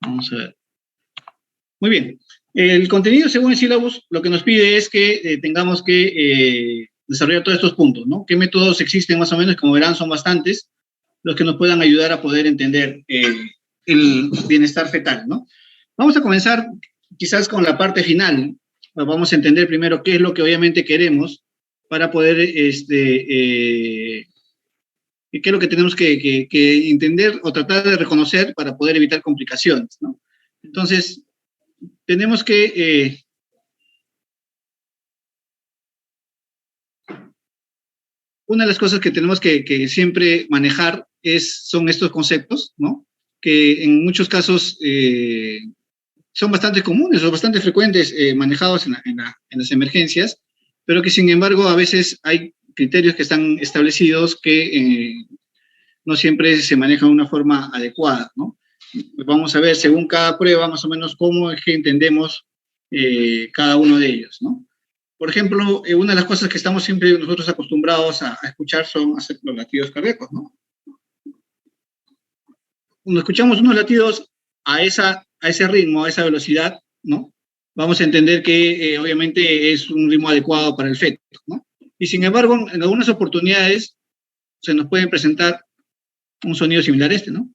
Vamos a ver. Muy bien. El contenido, según el sílabus, lo que nos pide es que tengamos que desarrollar todos estos puntos, ¿no? ¿Qué métodos existen más o menos? Como verán, son bastantes los que nos puedan ayudar a poder entender el bienestar fetal, ¿no? Vamos a comenzar quizás con la parte final. Vamos a entender primero qué es lo que obviamente queremos para poder, qué es lo que tenemos que entender o tratar de reconocer para poder evitar complicaciones, ¿no? Entonces, tenemos que una de las cosas que tenemos que siempre manejar son estos conceptos, ¿no? Que en muchos casos son bastante comunes o bastante frecuentes manejados en las emergencias, pero que sin embargo a veces hay criterios que están establecidos que no siempre se manejan de una forma adecuada, ¿no? Vamos a ver según cada prueba más o menos cómo es que entendemos cada uno de ellos, ¿no? Por ejemplo, una de las cosas que estamos siempre nosotros acostumbrados a escuchar son los latidos cardíacos, ¿no? Cuando escuchamos unos latidos a ese ritmo, a esa velocidad, ¿no? Vamos a entender que obviamente es un ritmo adecuado para el feto, ¿no? Y sin embargo, en algunas oportunidades se nos puede presentar un sonido similar a este, ¿no?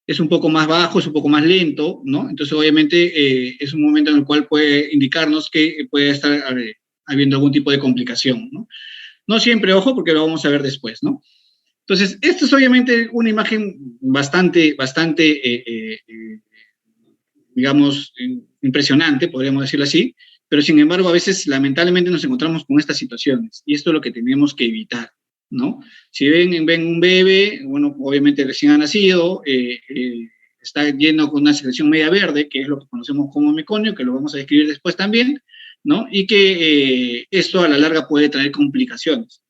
Es un poco más bajo, es un poco más lento, ¿no? Entonces, obviamente, es un momento en el cual puede indicarnos que puede estar habiendo algún tipo de complicación, ¿no? No siempre, ojo, porque lo vamos a ver después, ¿no? Entonces, esto es obviamente una imagen bastante, digamos, impresionante, podríamos decirlo así, pero sin embargo, a veces, lamentablemente, nos encontramos con estas situaciones, y esto es lo que tenemos que evitar, ¿no? Si ven un bebé, bueno, obviamente recién ha nacido, está lleno con una secreción media verde, que es lo que conocemos como meconio, que lo vamos a describir después también, ¿no? Y que esto a la larga puede traer complicaciones.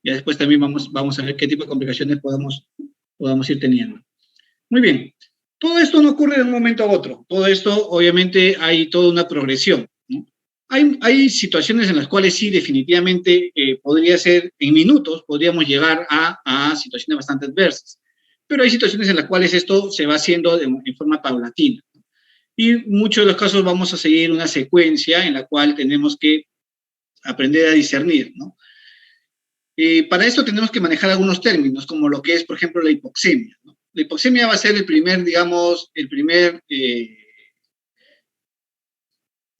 Ya después también vamos a ver qué tipo de complicaciones podamos ir teniendo. Muy bien. Todo esto no ocurre de un momento a otro. Todo esto, obviamente, hay toda una progresión, ¿no? Hay situaciones en las cuales sí, definitivamente, podría ser, en minutos, podríamos llegar a situaciones bastante adversas. Pero hay situaciones en las cuales esto se va haciendo en forma paulatina. Y en muchos de los casos vamos a seguir una secuencia en la cual tenemos que aprender a discernir, ¿no? Para esto tenemos que manejar algunos términos, como lo que es, por ejemplo, la hipoxemia, ¿no? La hipoxemia va a ser el primer, digamos, el primer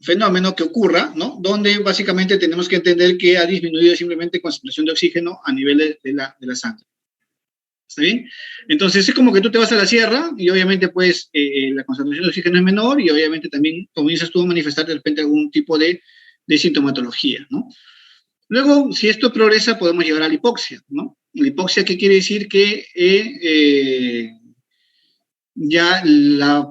fenómeno que ocurra, ¿no? Donde básicamente tenemos que entender que ha disminuido simplemente concentración de oxígeno a nivel de la sangre. ¿Está bien? Entonces es como que tú te vas a la sierra y obviamente pues la concentración de oxígeno es menor y obviamente también comienzas tú a manifestar de repente algún tipo de sintomatología, ¿no? Luego, si esto progresa, podemos llegar a la hipoxia, ¿no? La hipoxia, ¿qué quiere decir? Que ya la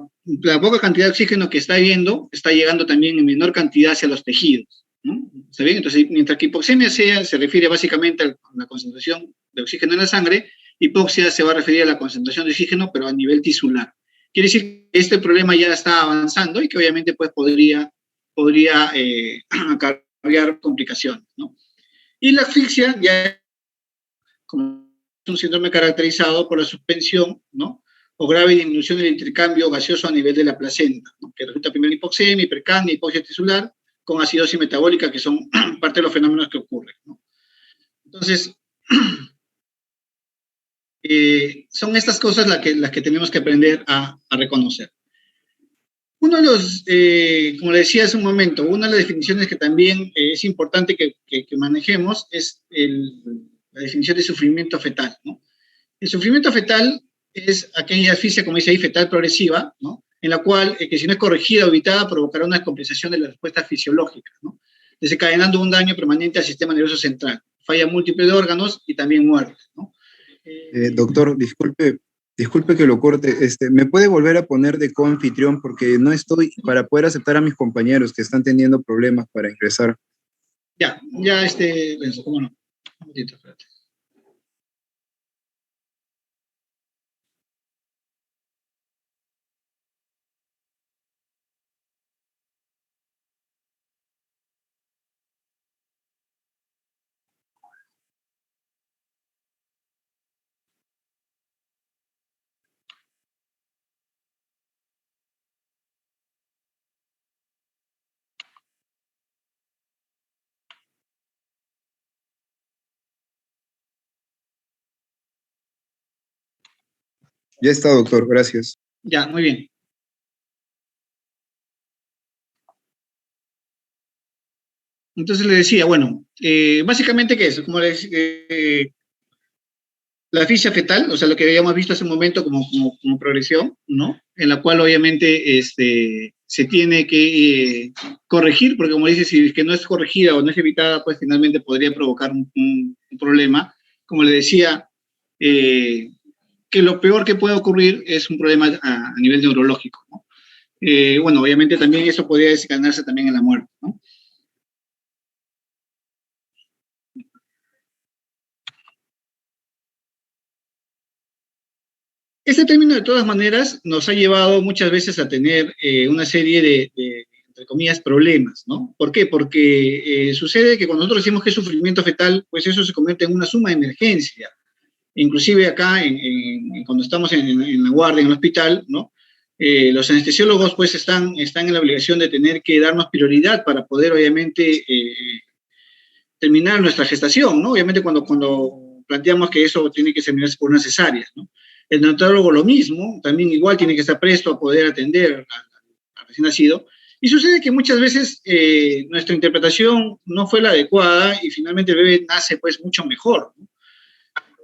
poca cantidad de oxígeno que está habiendo está llegando también en menor cantidad hacia los tejidos, ¿no? ¿Está bien? Entonces, mientras que hipoxemia se refiere básicamente a la concentración de oxígeno en la sangre, hipoxia se va a referir a la concentración de oxígeno, pero a nivel tisular. Quiere decir que este problema ya está avanzando y que obviamente pues podría acarrear complicaciones, ¿no? Y la asfixia ya como un síndrome caracterizado por la suspensión, ¿no? O grave disminución del intercambio gaseoso a nivel de la placenta, ¿no? Que resulta primero hipoxemia, hipercapnia, hipoxia tisular, con acidosis metabólica, que son parte de los fenómenos que ocurren, ¿no? Entonces, son estas cosas las que tenemos que aprender a reconocer. Uno de los, como le decía hace un momento, una de las definiciones que también es importante que manejemos es la definición de sufrimiento fetal, ¿no? El sufrimiento fetal es aquella asfixia, como dice ahí, fetal progresiva, ¿no? En la cual, que si no es corregida o evitada, provocará una descompensación de la respuesta fisiológica, ¿no? Desencadenando un daño permanente al sistema nervioso central, falla múltiple de órganos y también muerte, ¿no? Doctor, disculpe que lo corte. ¿Me puede volver a poner de coanfitrión? Porque no estoy para poder aceptar a mis compañeros que están teniendo problemas para ingresar. ¿Cómo no? Un momentito, espérate. Ya está, doctor, gracias. Ya, muy bien. Entonces le decía, bueno, básicamente, ¿qué es? Como les, la asfixia fetal, o sea, lo que habíamos visto hace un momento como progresión, ¿no? En la cual obviamente se tiene que corregir, porque como dice, si es que no es corregida o no es evitada, pues finalmente podría provocar un problema. Como le decía, que lo peor que puede ocurrir es un problema a nivel neurológico, ¿no? Bueno, obviamente también eso podría desencadenarse también en la muerte, ¿no? Este término, de todas maneras, nos ha llevado muchas veces a tener una serie entre comillas, problemas, ¿no? ¿Por qué? Porque sucede que cuando nosotros decimos que es sufrimiento fetal, pues eso se convierte en una suma de emergencia. Inclusive acá, cuando estamos en la guardia, en el hospital, ¿no? Los anestesiólogos, pues, están en la obligación de tener que darnos prioridad para poder, obviamente, terminar nuestra gestación, ¿no? Obviamente cuando planteamos que eso tiene que terminarse por una cesárea, ¿no? El neonatólogo lo mismo, también igual tiene que estar presto a poder atender al recién nacido. Y sucede que muchas veces nuestra interpretación no fue la adecuada y finalmente el bebé nace pues mucho mejor, ¿no?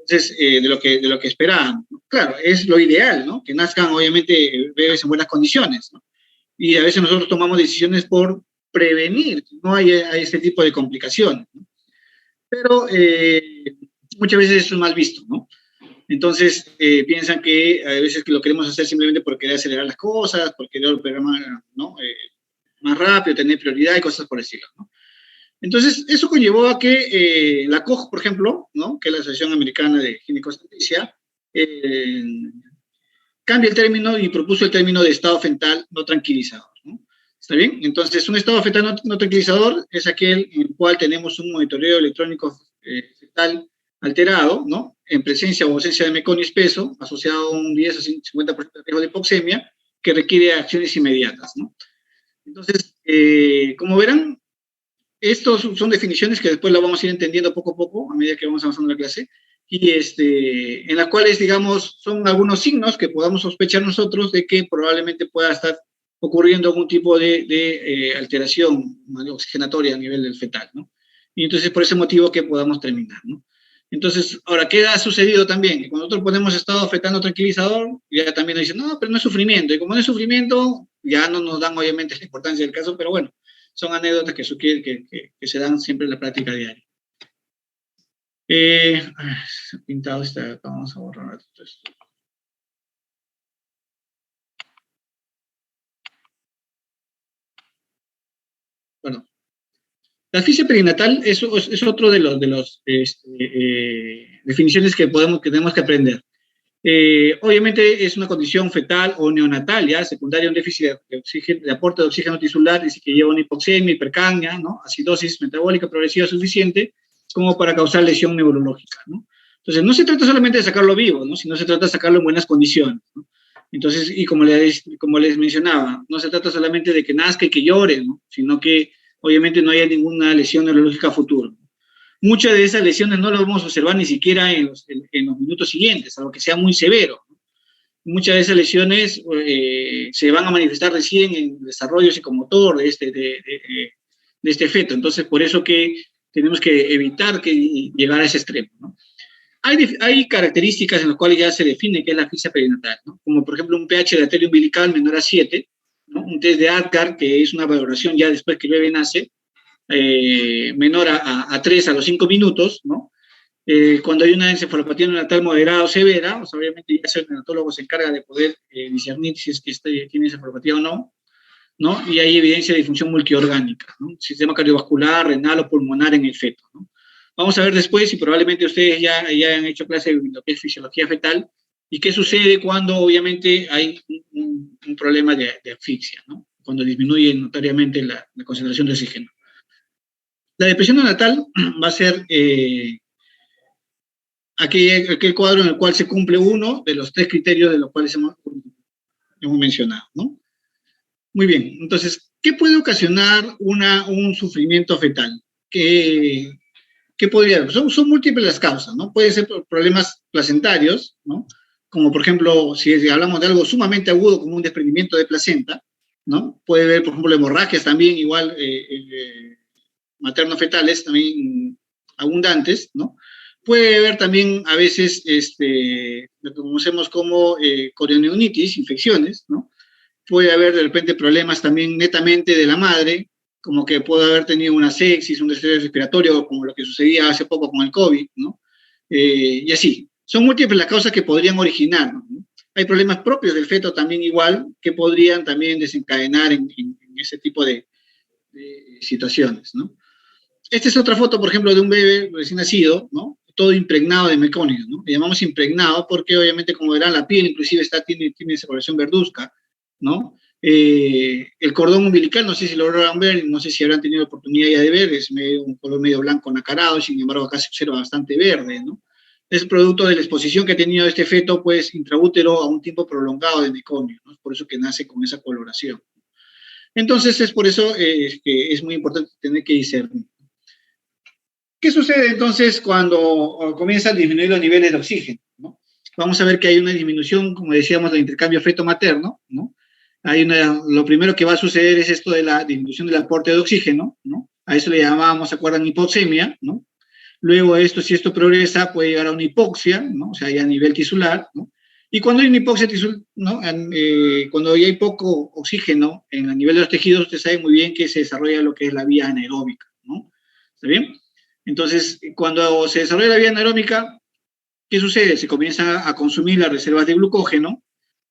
Entonces, de lo que esperaban, ¿no? Claro, es lo ideal, ¿no? Que nazcan obviamente bebés en buenas condiciones, ¿no? Y a veces nosotros tomamos decisiones por prevenir que no haya este tipo de complicaciones, ¿no? Pero muchas veces eso es mal visto, ¿no? Entonces piensan que a veces que lo queremos hacer simplemente por querer acelerar las cosas, por querer operar más, ¿no? Más rápido, tener prioridad y cosas por decirlo, ¿no? Entonces, eso conllevó a que la COG, por ejemplo, ¿no? Que es la Asociación Americana de Ginecobstetricia, eh, cambie el término y propuso el término de estado fetal no tranquilizador, ¿no? ¿Está bien? Entonces, un estado fetal no tranquilizador es aquel en el cual tenemos un monitoreo electrónico fetal alterado, ¿no? En presencia o ausencia de meconio espeso, asociado a un 10 a 50% de riesgo de hipoxemia, que requiere acciones inmediatas, ¿no? Entonces, como verán, estos son definiciones que después las vamos a ir entendiendo poco a poco a medida que vamos avanzando en la clase y en las cuales, digamos, son algunos signos que podamos sospechar nosotros de que probablemente pueda estar ocurriendo algún tipo de alteración oxigenatoria a nivel del fetal, ¿no? Y entonces por ese motivo que podamos terminar, ¿no? Entonces, ahora, ¿qué ha sucedido también? Que cuando nosotros ponemos estado fetal no tranquilizador, ya también nos dicen, no, pero no es sufrimiento. Y como no es sufrimiento, ya no nos dan obviamente la importancia del caso, pero bueno, son anécdotas que se dan siempre en la práctica diaria. Se ha pintado esta acá, vamos a borrar esto. Bueno, la asfixia perinatal es otro de los definiciones que tenemos que aprender. Obviamente es una condición fetal o neonatal, ya secundaria a un déficit de aporte de oxígeno tisular, y que lleva una hipoxemia, hipercapnia, ¿no? Acidosis metabólica progresiva suficiente como para causar lesión neurológica, ¿no? Entonces, no se trata solamente de sacarlo vivo, ¿no? Sino se trata de sacarlo en buenas condiciones, ¿no? Entonces, y como les mencionaba, no se trata solamente de que nazca y que llore, ¿no? Sino que obviamente no haya ninguna lesión neurológica a futuro. Muchas de esas lesiones no las vamos a observar ni siquiera en los minutos siguientes, algo que sea muy severo. Muchas de esas lesiones se van a manifestar recién en el desarrollo psicomotor de este feto. Entonces, por eso que tenemos que evitar llegar a ese extremo, ¿no? Hay características en las cuales ya se define qué es la asfixia perinatal, ¿no? Como por ejemplo un pH de arteria umbilical menor a 7, ¿no? Un test de Apgar, que es una valoración ya después que el bebé nace, menor a 3 a los 5 minutos, ¿no? Cuando hay una encefalopatía neonatal moderada o severa, pues obviamente ya el neonatólogo se encarga de poder discernir si es que tiene encefalopatía o no, ¿no? Y hay evidencia de disfunción multiorgánica, ¿no? Sistema cardiovascular, renal o pulmonar en el feto, ¿no? Vamos a ver después, y probablemente ustedes ya han hecho clase de lo que es fisiología fetal, y qué sucede cuando obviamente hay un problema de asfixia, ¿no? Cuando disminuye notoriamente la concentración de oxígeno. La depresión neonatal va a ser aquel cuadro en el cual se cumple uno de los 3 criterios de los cuales hemos mencionado, ¿no? Muy bien, entonces, ¿qué puede ocasionar un sufrimiento fetal? ¿Qué podría? Son múltiples las causas, ¿no? Pueden ser problemas placentarios, ¿no? como por ejemplo, si hablamos de algo sumamente agudo como un desprendimiento de placenta, ¿no? Puede haber, por ejemplo, hemorragias también igual materno-fetales, también abundantes, ¿no? Puede haber también a veces lo que conocemos como corioneonitis, infecciones, ¿no? Puede haber de repente problemas también netamente de la madre, como que puede haber tenido una sepsis, un desastre respiratorio, como lo que sucedía hace poco con el COVID, ¿no? Y así. Son múltiples las causas que podrían originar, ¿no? Hay problemas propios del feto también igual, que podrían también desencadenar en ese tipo de situaciones, ¿no? Esta es otra foto, por ejemplo, de un bebé recién nacido, ¿no? Todo impregnado de meconium, ¿no? Le llamamos impregnado porque obviamente, como verán, la piel inclusive tiene esa coloración verduzca, ¿no? El cordón umbilical, no sé si lo lograron ver, no sé si habrán tenido oportunidad ya de ver, es un color medio blanco nacarado, sin embargo acá se observa bastante verde, ¿no? Es producto de la exposición que ha tenido este feto, pues, intraútero a un tiempo prolongado de meconium, ¿no? Es por eso que nace con esa coloración. Entonces, es por eso que es muy importante tener que discernir. ¿Qué sucede entonces cuando comienzan a disminuir los niveles de oxígeno, ¿no? Vamos a ver que hay una disminución, como decíamos, del intercambio feto-materno, ¿no? Lo primero que va a suceder es esto de la disminución del aporte de oxígeno, ¿no? A eso le llamábamos, ¿se acuerdan? Hipoxemia, ¿no? Luego esto, si esto progresa, puede llegar a una hipoxia, ¿no? O sea, ya a nivel tisular, ¿no? Y cuando hay una hipoxia tisular, ¿no? Cuando ya hay poco oxígeno en el nivel de los tejidos, ustedes saben muy bien que se desarrolla lo que es la vía anaeróbica, ¿no? ¿Está bien? Entonces, cuando se desarrolla la vía anaeróbica, ¿qué sucede? Se comienza a consumir las reservas de glucógeno,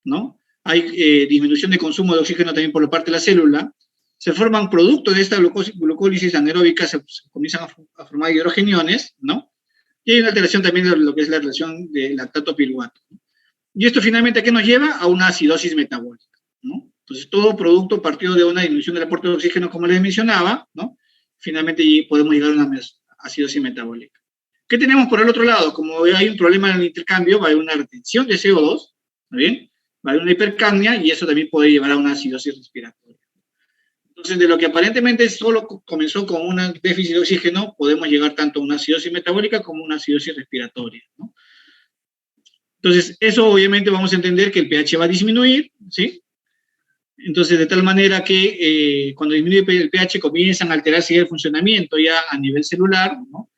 ¿no? Hay disminución de consumo de oxígeno también por la parte de la célula, se forman productos de esta glucólisis anaeróbica, se comienzan a formar hidrogeniones, ¿no? Y hay una alteración también de lo que es la relación de lactato-piruvato, ¿no? Y esto finalmente, ¿a qué nos lleva? A una acidosis metabólica, ¿no? Entonces, todo producto partido de una disminución del aporte de oxígeno, como les mencionaba, ¿no? Finalmente podemos llegar a una acidosis metabólica. ¿Qué tenemos por el otro lado? Como hay un problema en el intercambio, va a haber una retención de CO2, ¿está bien? Va a haber una hipercapnia y eso también puede llevar a una acidosis respiratoria. Entonces, de lo que aparentemente solo comenzó con un déficit de oxígeno, podemos llegar tanto a una acidosis metabólica como a una acidosis respiratoria, ¿no? Entonces, eso obviamente vamos a entender que el pH va a disminuir, ¿sí? Entonces, de tal manera que cuando disminuye el pH comienzan a alterarse el funcionamiento ya a nivel celular, ¿no?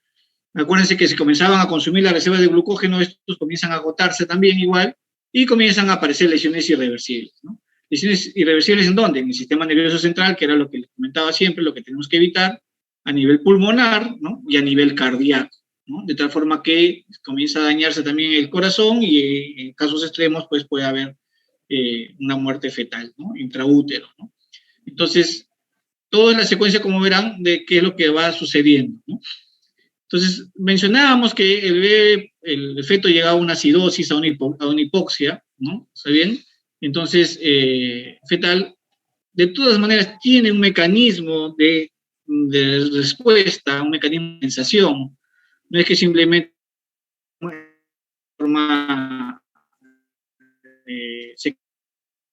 Acuérdense que si comenzaban a consumir las reservas de glucógeno, estos comienzan a agotarse también igual y comienzan a aparecer lesiones irreversibles, ¿no? ¿Lesiones irreversibles en dónde? En el sistema nervioso central, que era lo que les comentaba siempre, lo que tenemos que evitar, a nivel pulmonar, ¿no? Y a nivel cardíaco, ¿no? De tal forma que comienza a dañarse también el corazón y en casos extremos, pues puede haber una muerte fetal, ¿no? Intraútero, ¿no? Entonces, todo es la secuencia, como verán, de qué es lo que va sucediendo, ¿no? Entonces, mencionábamos que el feto llega a una acidosis, a una hipoxia, ¿no? ¿Está bien? Entonces, fetal, de todas maneras, tiene un mecanismo de respuesta, un mecanismo de sensación. No es que simplemente de forma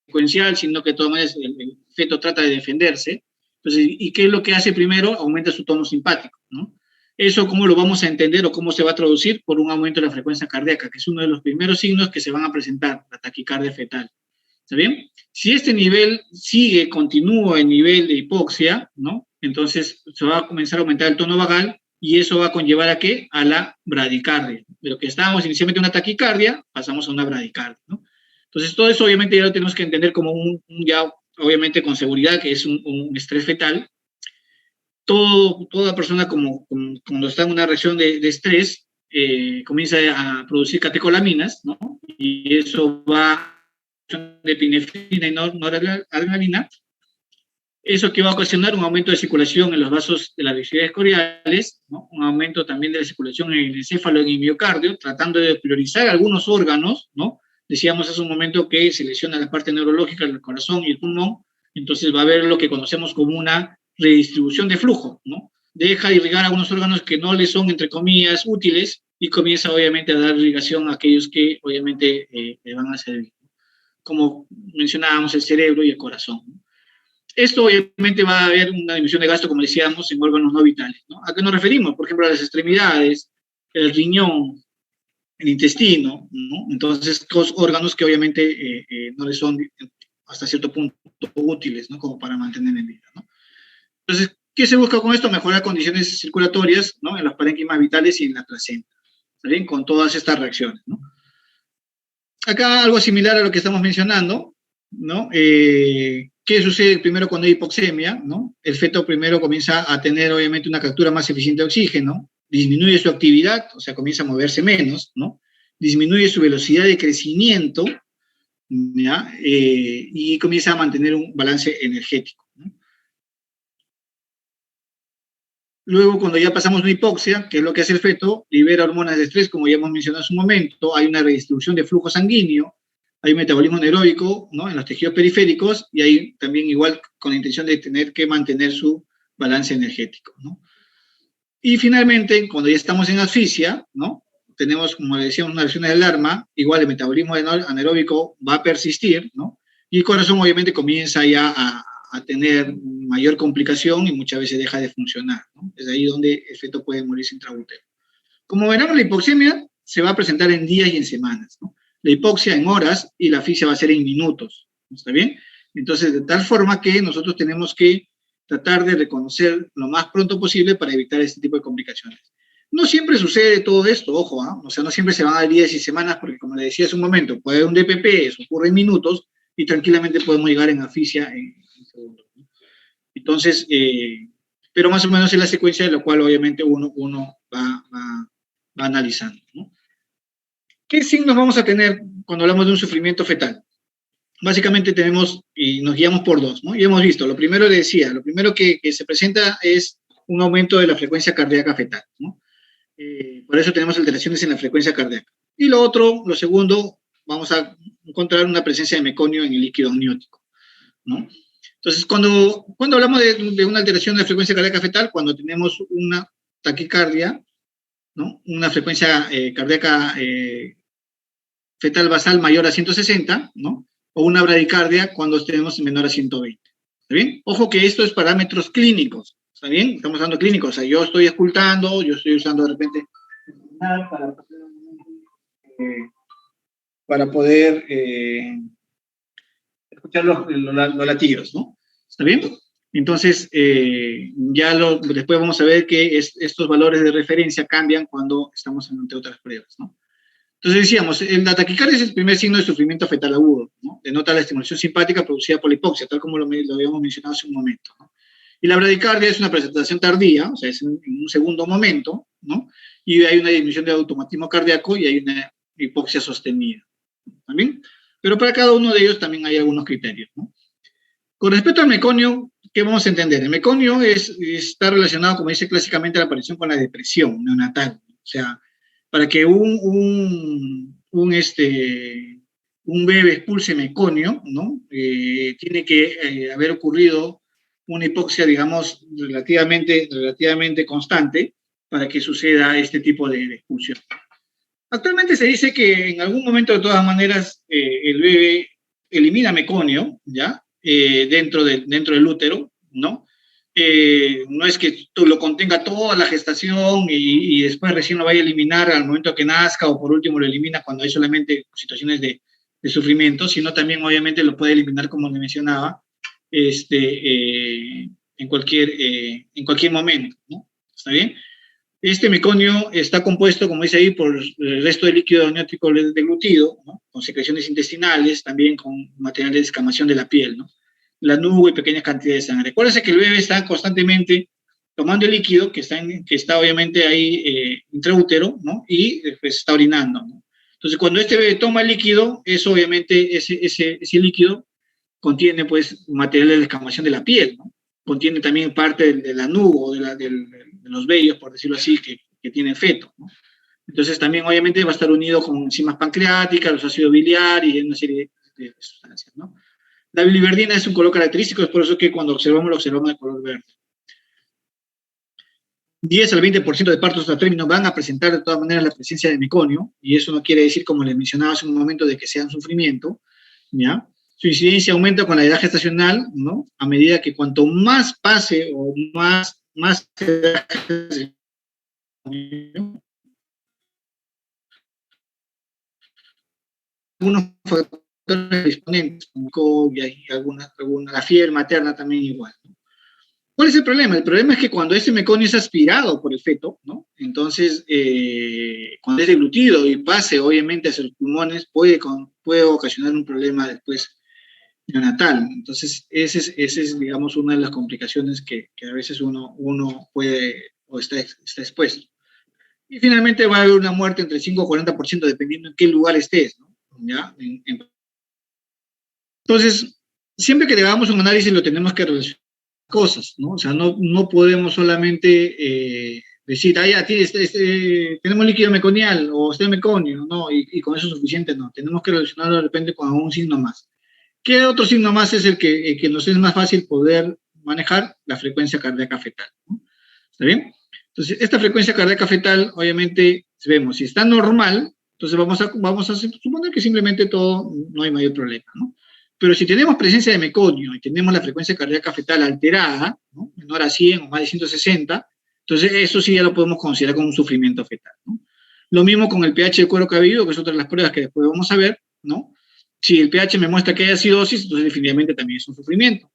secuencial, sino que de todas maneras el feto trata de defenderse. Entonces, ¿y qué es lo que hace primero? Aumenta su tono simpático, ¿no? Eso, ¿cómo lo vamos a entender o cómo se va a traducir? Por un aumento de la frecuencia cardíaca, que es uno de los primeros signos que se van a presentar, la taquicardia fetal. ¿Está bien? Si este nivel continúa en nivel de hipoxia, ¿no? Entonces se va a comenzar a aumentar el tono vagal y eso va a conllevar ¿a qué? A la bradicardia. De lo que estábamos inicialmente en una taquicardia, pasamos a una bradicardia, ¿no? Entonces todo eso obviamente ya lo tenemos que entender como ya obviamente con seguridad que es un estrés fetal. Toda persona cuando está en una reacción de estrés comienza a producir catecolaminas, ¿no? Y eso va de epinefrina y noradrenalina, eso que va a ocasionar un aumento de circulación en los vasos de las vejigas cordiales, ¿no? Un aumento también de la circulación en el encéfalo y en el miocardio, tratando de priorizar algunos órganos, ¿no? Decíamos hace un momento que se lesiona la parte neurológica del corazón y el pulmón, entonces va a haber lo que conocemos como una redistribución de flujo, ¿no? Deja de irrigar algunos órganos que no le son, entre comillas, útiles y comienza obviamente a dar irrigación a aquellos que obviamente le van a servir, como mencionábamos, el cerebro y el corazón, ¿no? Esto obviamente va a haber una disminución de gasto, como decíamos, en órganos no vitales, ¿no? ¿A qué nos referimos? Por ejemplo, a las extremidades, el riñón, el intestino, ¿no? Entonces, los órganos que obviamente no les son hasta cierto punto útiles, ¿no? Como para mantener en vida, ¿no? Entonces, ¿qué se busca con esto? Mejorar condiciones circulatorias, ¿no? En los parénquimas vitales y en la placenta, ¿está bien? Con todas estas reacciones, ¿no? Acá algo similar a lo que estamos mencionando, ¿no? ¿Qué sucede primero cuando hay hipoxemia, ¿no? El feto primero comienza a tener, obviamente, una captura más eficiente de oxígeno, disminuye su actividad, o sea, comienza a moverse menos, ¿no? Disminuye su velocidad de crecimiento, ¿ya? Y comienza a mantener un balance energético, ¿no? Luego, cuando ya pasamos una hipoxia, que es lo que hace el feto, libera hormonas de estrés, como ya hemos mencionado hace un momento, hay una redistribución de flujo sanguíneo, hay un metabolismo anaeróbico, ¿no? En los tejidos periféricos, y hay también igual con la intención de tener que mantener su balance energético, ¿no? Y finalmente, cuando ya estamos en asfixia, ¿no? Tenemos, como le decíamos, una reacción de alarma, igual el metabolismo anaeróbico va a persistir, ¿no? Y el corazón obviamente comienza ya a tener mayor complicación y muchas veces deja de funcionar, ¿no? Es ahí donde el feto puede morir intraútero. Como verán, la hipoxemia se va a presentar en días y en semanas, ¿no? La hipoxia en horas y la asfixia va a ser en minutos, ¿está bien? Entonces, de tal forma que nosotros tenemos que tratar de reconocer lo más pronto posible para evitar este tipo de complicaciones. No siempre sucede todo esto, ojo, ¿eh? O sea, no siempre se van a dar días y semanas, porque como le decía hace un momento, puede haber un DPP, eso ocurre en minutos, y tranquilamente podemos llegar en asfixia en segundos, ¿no? Entonces, pero más o menos es la secuencia de la cual obviamente uno va analizando, ¿no? ¿Qué signos vamos a tener cuando hablamos de un sufrimiento fetal? Básicamente tenemos, y nos guiamos por dos, ¿no? Y hemos visto, lo primero le decía, lo primero que se presenta es un aumento de la frecuencia cardíaca fetal, ¿no? Por eso tenemos alteraciones en la frecuencia cardíaca. Y lo otro, lo segundo, vamos a encontrar una presencia de meconio en el líquido amniótico, ¿no? Entonces, cuando hablamos de una alteración de la frecuencia cardíaca fetal, cuando tenemos una taquicardia, ¿no? Una frecuencia cardíaca fetal basal mayor a 160, ¿no? O una bradicardia cuando tenemos menor a 120. ¿Está bien? Ojo que esto es parámetros clínicos. ¿Está bien? Estamos hablando clínicos. O sea, yo estoy escultando, yo estoy usando de repente para poder escuchar los latidos, ¿no? ¿Está bien? Entonces, después vamos a ver que estos valores de referencia cambian cuando estamos ante otras pruebas, ¿no? Entonces decíamos, la taquicardia es el primer signo de sufrimiento fetal agudo, ¿no? Denota la estimulación simpática producida por la hipoxia, tal como lo habíamos mencionado hace un momento, ¿no? Y la bradicardia es una presentación tardía, o sea, es en un segundo momento, ¿no? Y hay una disminución de automatismo cardíaco y hay una hipoxia sostenida, ¿también? Pero para cada uno de ellos también hay algunos criterios, ¿no? Con respecto al meconio, ¿qué vamos a entender? El meconio está relacionado, como dice clásicamente, a la aparición con la depresión neonatal. O sea, para que un bebé expulse meconio, ¿no? Tiene que haber ocurrido una hipoxia, digamos, relativamente constante para que suceda este tipo de expulsión. Actualmente se dice que en algún momento, de todas maneras, el bebé elimina meconio, ¿ya? Dentro del útero, ¿no? No es que tú lo contenga toda la gestación y después recién lo vaya a eliminar al momento que nazca o por último lo elimina cuando hay solamente situaciones de sufrimiento, sino también obviamente lo puede eliminar, como le mencionaba, en cualquier momento, ¿no? ¿Está bien? Este meconio está compuesto, como dice ahí, por el resto del líquido amniótico deglutido, ¿no? Con secreciones intestinales, también con material de descamación de la piel, ¿no? La nube y pequeñas cantidades de sangre. Acuérdense que el bebé está constantemente tomando el líquido que está obviamente ahí intraútero, ¿no? Y pues está orinando, ¿no? Entonces, cuando este bebé toma el líquido, eso obviamente, ese líquido contiene pues material de descamación de la piel, ¿no? Contiene también parte de la nube o de los vellos, por decirlo así, que tiene el feto, ¿no? Entonces también obviamente va a estar unido con enzimas pancreáticas, los ácidos biliares y una serie de sustancias, ¿no? La biliverdina es un color característico, es por eso que cuando lo observamos de color verde. 10 al 20% de partos a término van a presentar de todas maneras la presencia de meconio, y eso no quiere decir, como les mencionaba hace un momento, de que sea un sufrimiento, ¿ya? Su incidencia aumenta con la edad gestacional, ¿no? A medida que cuanto más pase o más edad algunos factores disponentes, como y hay la fiebre materna también igual, ¿no? ¿Cuál es el problema? El problema es que cuando ese meconio es aspirado por el feto, ¿no? Entonces, cuando es deglutido y pase, obviamente, hacia los pulmones, puede ocasionar un problema después neonatal. Entonces, ese es, digamos, una de las complicaciones que a veces uno puede o está expuesto. Y finalmente va a haber una muerte entre 5 o 40%, dependiendo en qué lugar estés, ¿no? ¿Ya? Entonces, siempre que hagamos un análisis lo tenemos que relacionar cosas, ¿no? O sea, no podemos solamente decir, ya, tenemos líquido meconial o está meconio, ¿no? Y con eso es suficiente, no. Tenemos que relacionarlo de repente con algún signo más. ¿Qué otro signo más es el que nos es más fácil poder manejar? La frecuencia cardíaca fetal, ¿no? ¿Está bien? Entonces, esta frecuencia cardíaca fetal, obviamente, vemos, si está normal, entonces vamos a suponer que simplemente todo, no hay mayor problema, ¿no? Pero si tenemos presencia de meconio y tenemos la frecuencia cardíaca fetal alterada, ¿no? Menor a 100 o más de 160, entonces eso sí ya lo podemos considerar como un sufrimiento fetal, ¿no? Lo mismo con el pH del cuero cabelludo, que es otra de las pruebas que después vamos a ver, ¿no? Si el pH me muestra que hay acidosis, entonces definitivamente también es un sufrimiento,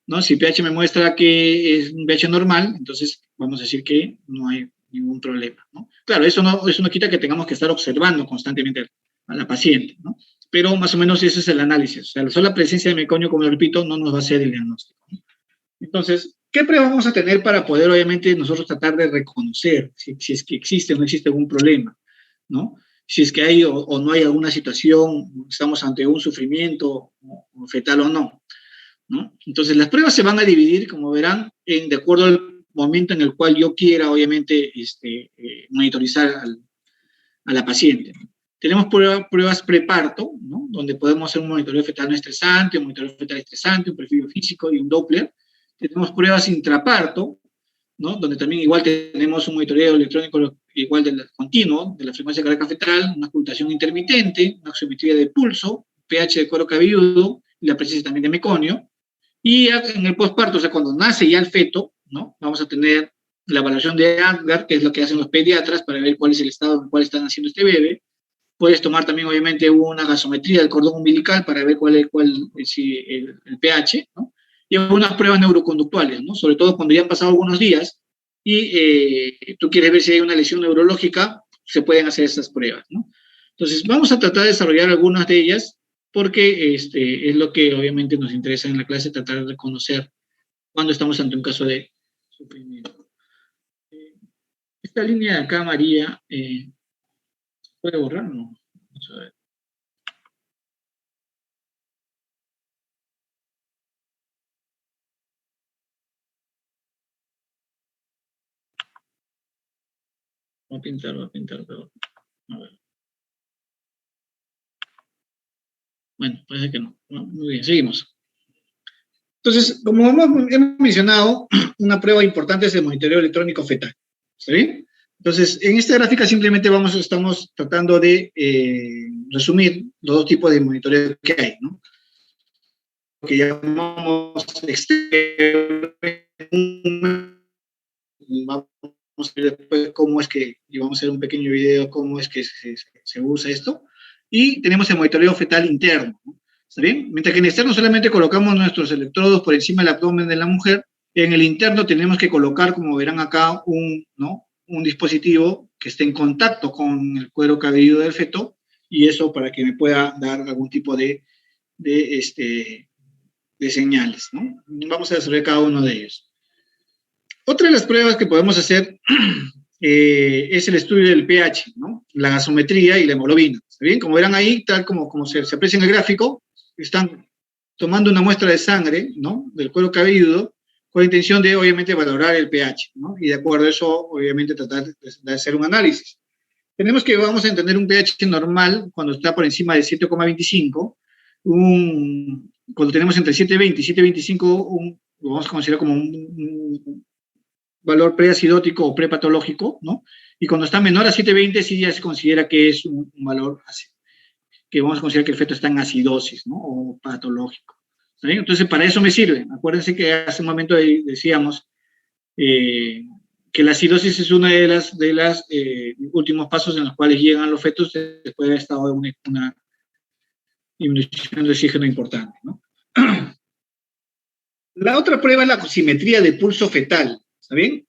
¿no? Si el pH me muestra que es un pH normal, entonces vamos a decir que no hay ningún problema, ¿no? Claro, eso no quita que tengamos que estar observando constantemente a la paciente, ¿no? Pero más o menos ese es el análisis. O sea, la sola presencia de meconio, como lo repito, no nos va a hacer el diagnóstico, ¿no? Entonces, ¿qué pruebas vamos a tener para poder, obviamente, nosotros tratar de reconocer si es que existe o no existe algún problema, ¿no? Si es que hay o no hay alguna situación, estamos ante un sufrimiento fetal o no, ¿no? Entonces, las pruebas se van a dividir, como verán, de acuerdo al momento en el cual yo quiera, obviamente, monitorizar a la paciente. Tenemos pruebas preparto, ¿no? Donde podemos hacer un monitoreo fetal no estresante, un monitoreo fetal estresante, un perfil físico y un Doppler. Tenemos pruebas intraparto, ¿no? Donde también igual tenemos un monitoreo electrónico igual continuo, de la frecuencia cardíaca fetal, una ocultación intermitente, una oximetría de pulso, pH de cuero cabelludo y la presencia también de meconio. Y en el posparto, o sea, cuando nace ya el feto, ¿no? Vamos a tener la evaluación de Apgar, que es lo que hacen los pediatras para ver cuál es el estado en el cual están haciendo este bebé. Puedes tomar también, obviamente, una gasometría del cordón umbilical para ver cuál es el pH, ¿no? Y algunas pruebas neuroconductuales, ¿no? Sobre todo cuando ya han pasado algunos días y tú quieres ver si hay una lesión neurológica, se pueden hacer esas pruebas, ¿no? Entonces, vamos a tratar de desarrollar algunas de ellas porque es lo que obviamente nos interesa en la clase, tratar de reconocer cuando estamos ante un caso de sufrimiento. Esta línea de acá, María, ¿puede borrar o no? Vamos a ver. Voy a pintar, pero a ver. Bueno, parece que no. Muy bien, seguimos. Entonces, como hemos mencionado, una prueba importante es el monitoreo electrónico fetal. ¿Está bien? Entonces, en esta gráfica simplemente estamos tratando de resumir los dos tipos de monitoreo que hay, ¿no? Lo que llamamos vamos a ver después cómo es que, y vamos a hacer un pequeño video cómo es que se usa esto. Y tenemos el monitoreo fetal interno, ¿no? ¿Está bien? Mientras que en externo solamente colocamos nuestros electrodos por encima del abdomen de la mujer, en el interno tenemos que colocar, como verán acá, un dispositivo que esté en contacto con el cuero cabelludo del feto, y eso para que me pueda dar algún tipo de señales, ¿no? Vamos a desarrollar cada uno de ellos. Otra de las pruebas que podemos hacer es el estudio del pH, ¿no? La gasometría y la hemoglobina. ¿Está bien? Como verán ahí, tal como se aprecia en el gráfico, están tomando una muestra de sangre, ¿no? Del cuero cabelludo, con la intención de, obviamente, valorar el pH, ¿no? Y de acuerdo a eso, obviamente, tratar de hacer un análisis. Tenemos que, vamos a entender un pH normal cuando está por encima de 7,25, cuando tenemos entre 7,20 y 7,25, lo vamos a considerar como un valor preacidótico o prepatológico, ¿no? Y cuando está menor a 7,20 sí ya se considera que es un valor que vamos a considerar que el feto está en acidosis, ¿no? O patológico. ¿Está bien? Entonces, para eso me sirve. Acuérdense que hace un momento decíamos que la acidosis es una de los últimos pasos en los cuales llegan los fetos después de haber estado disminución de oxígeno importante, ¿no? La otra prueba es la simetría de pulso fetal, ¿está bien?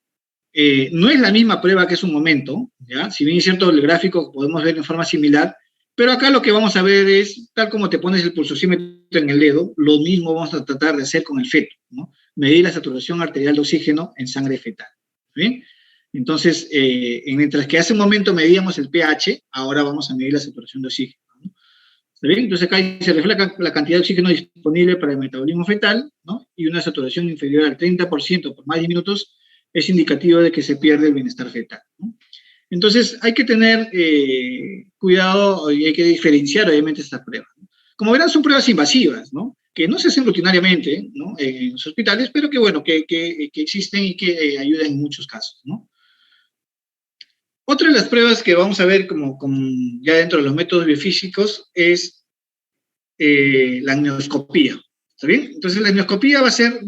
No es la misma prueba que hace un momento, ¿ya? Si bien es cierto, el gráfico podemos ver en forma similar, pero acá lo que vamos a ver es, tal como te pones el pulsosímetro en el dedo, lo mismo vamos a tratar de hacer con el feto, ¿no? Medir la saturación arterial de oxígeno en sangre fetal, ¿bien? Entonces, mientras que hace un momento medíamos el pH, ahora vamos a medir la saturación de oxígeno, ¿no? ¿Está bien? Entonces acá se refleja la cantidad de oxígeno disponible para el metabolismo fetal, ¿no? Y una saturación inferior al 30% por más de 10 minutos es indicativo de que se pierde el bienestar fetal, ¿no? Entonces hay que tener cuidado y hay que diferenciar obviamente estas pruebas, ¿no? Como verán, son pruebas invasivas, ¿no? Que no se hacen rutinariamente, ¿no? En los hospitales, pero que bueno, que existen y que ayudan en muchos casos, ¿no? Otra de las pruebas que vamos a ver como ya dentro de los métodos biofísicos es la amnioscopía, ¿está bien? Entonces la amnioscopía va a ser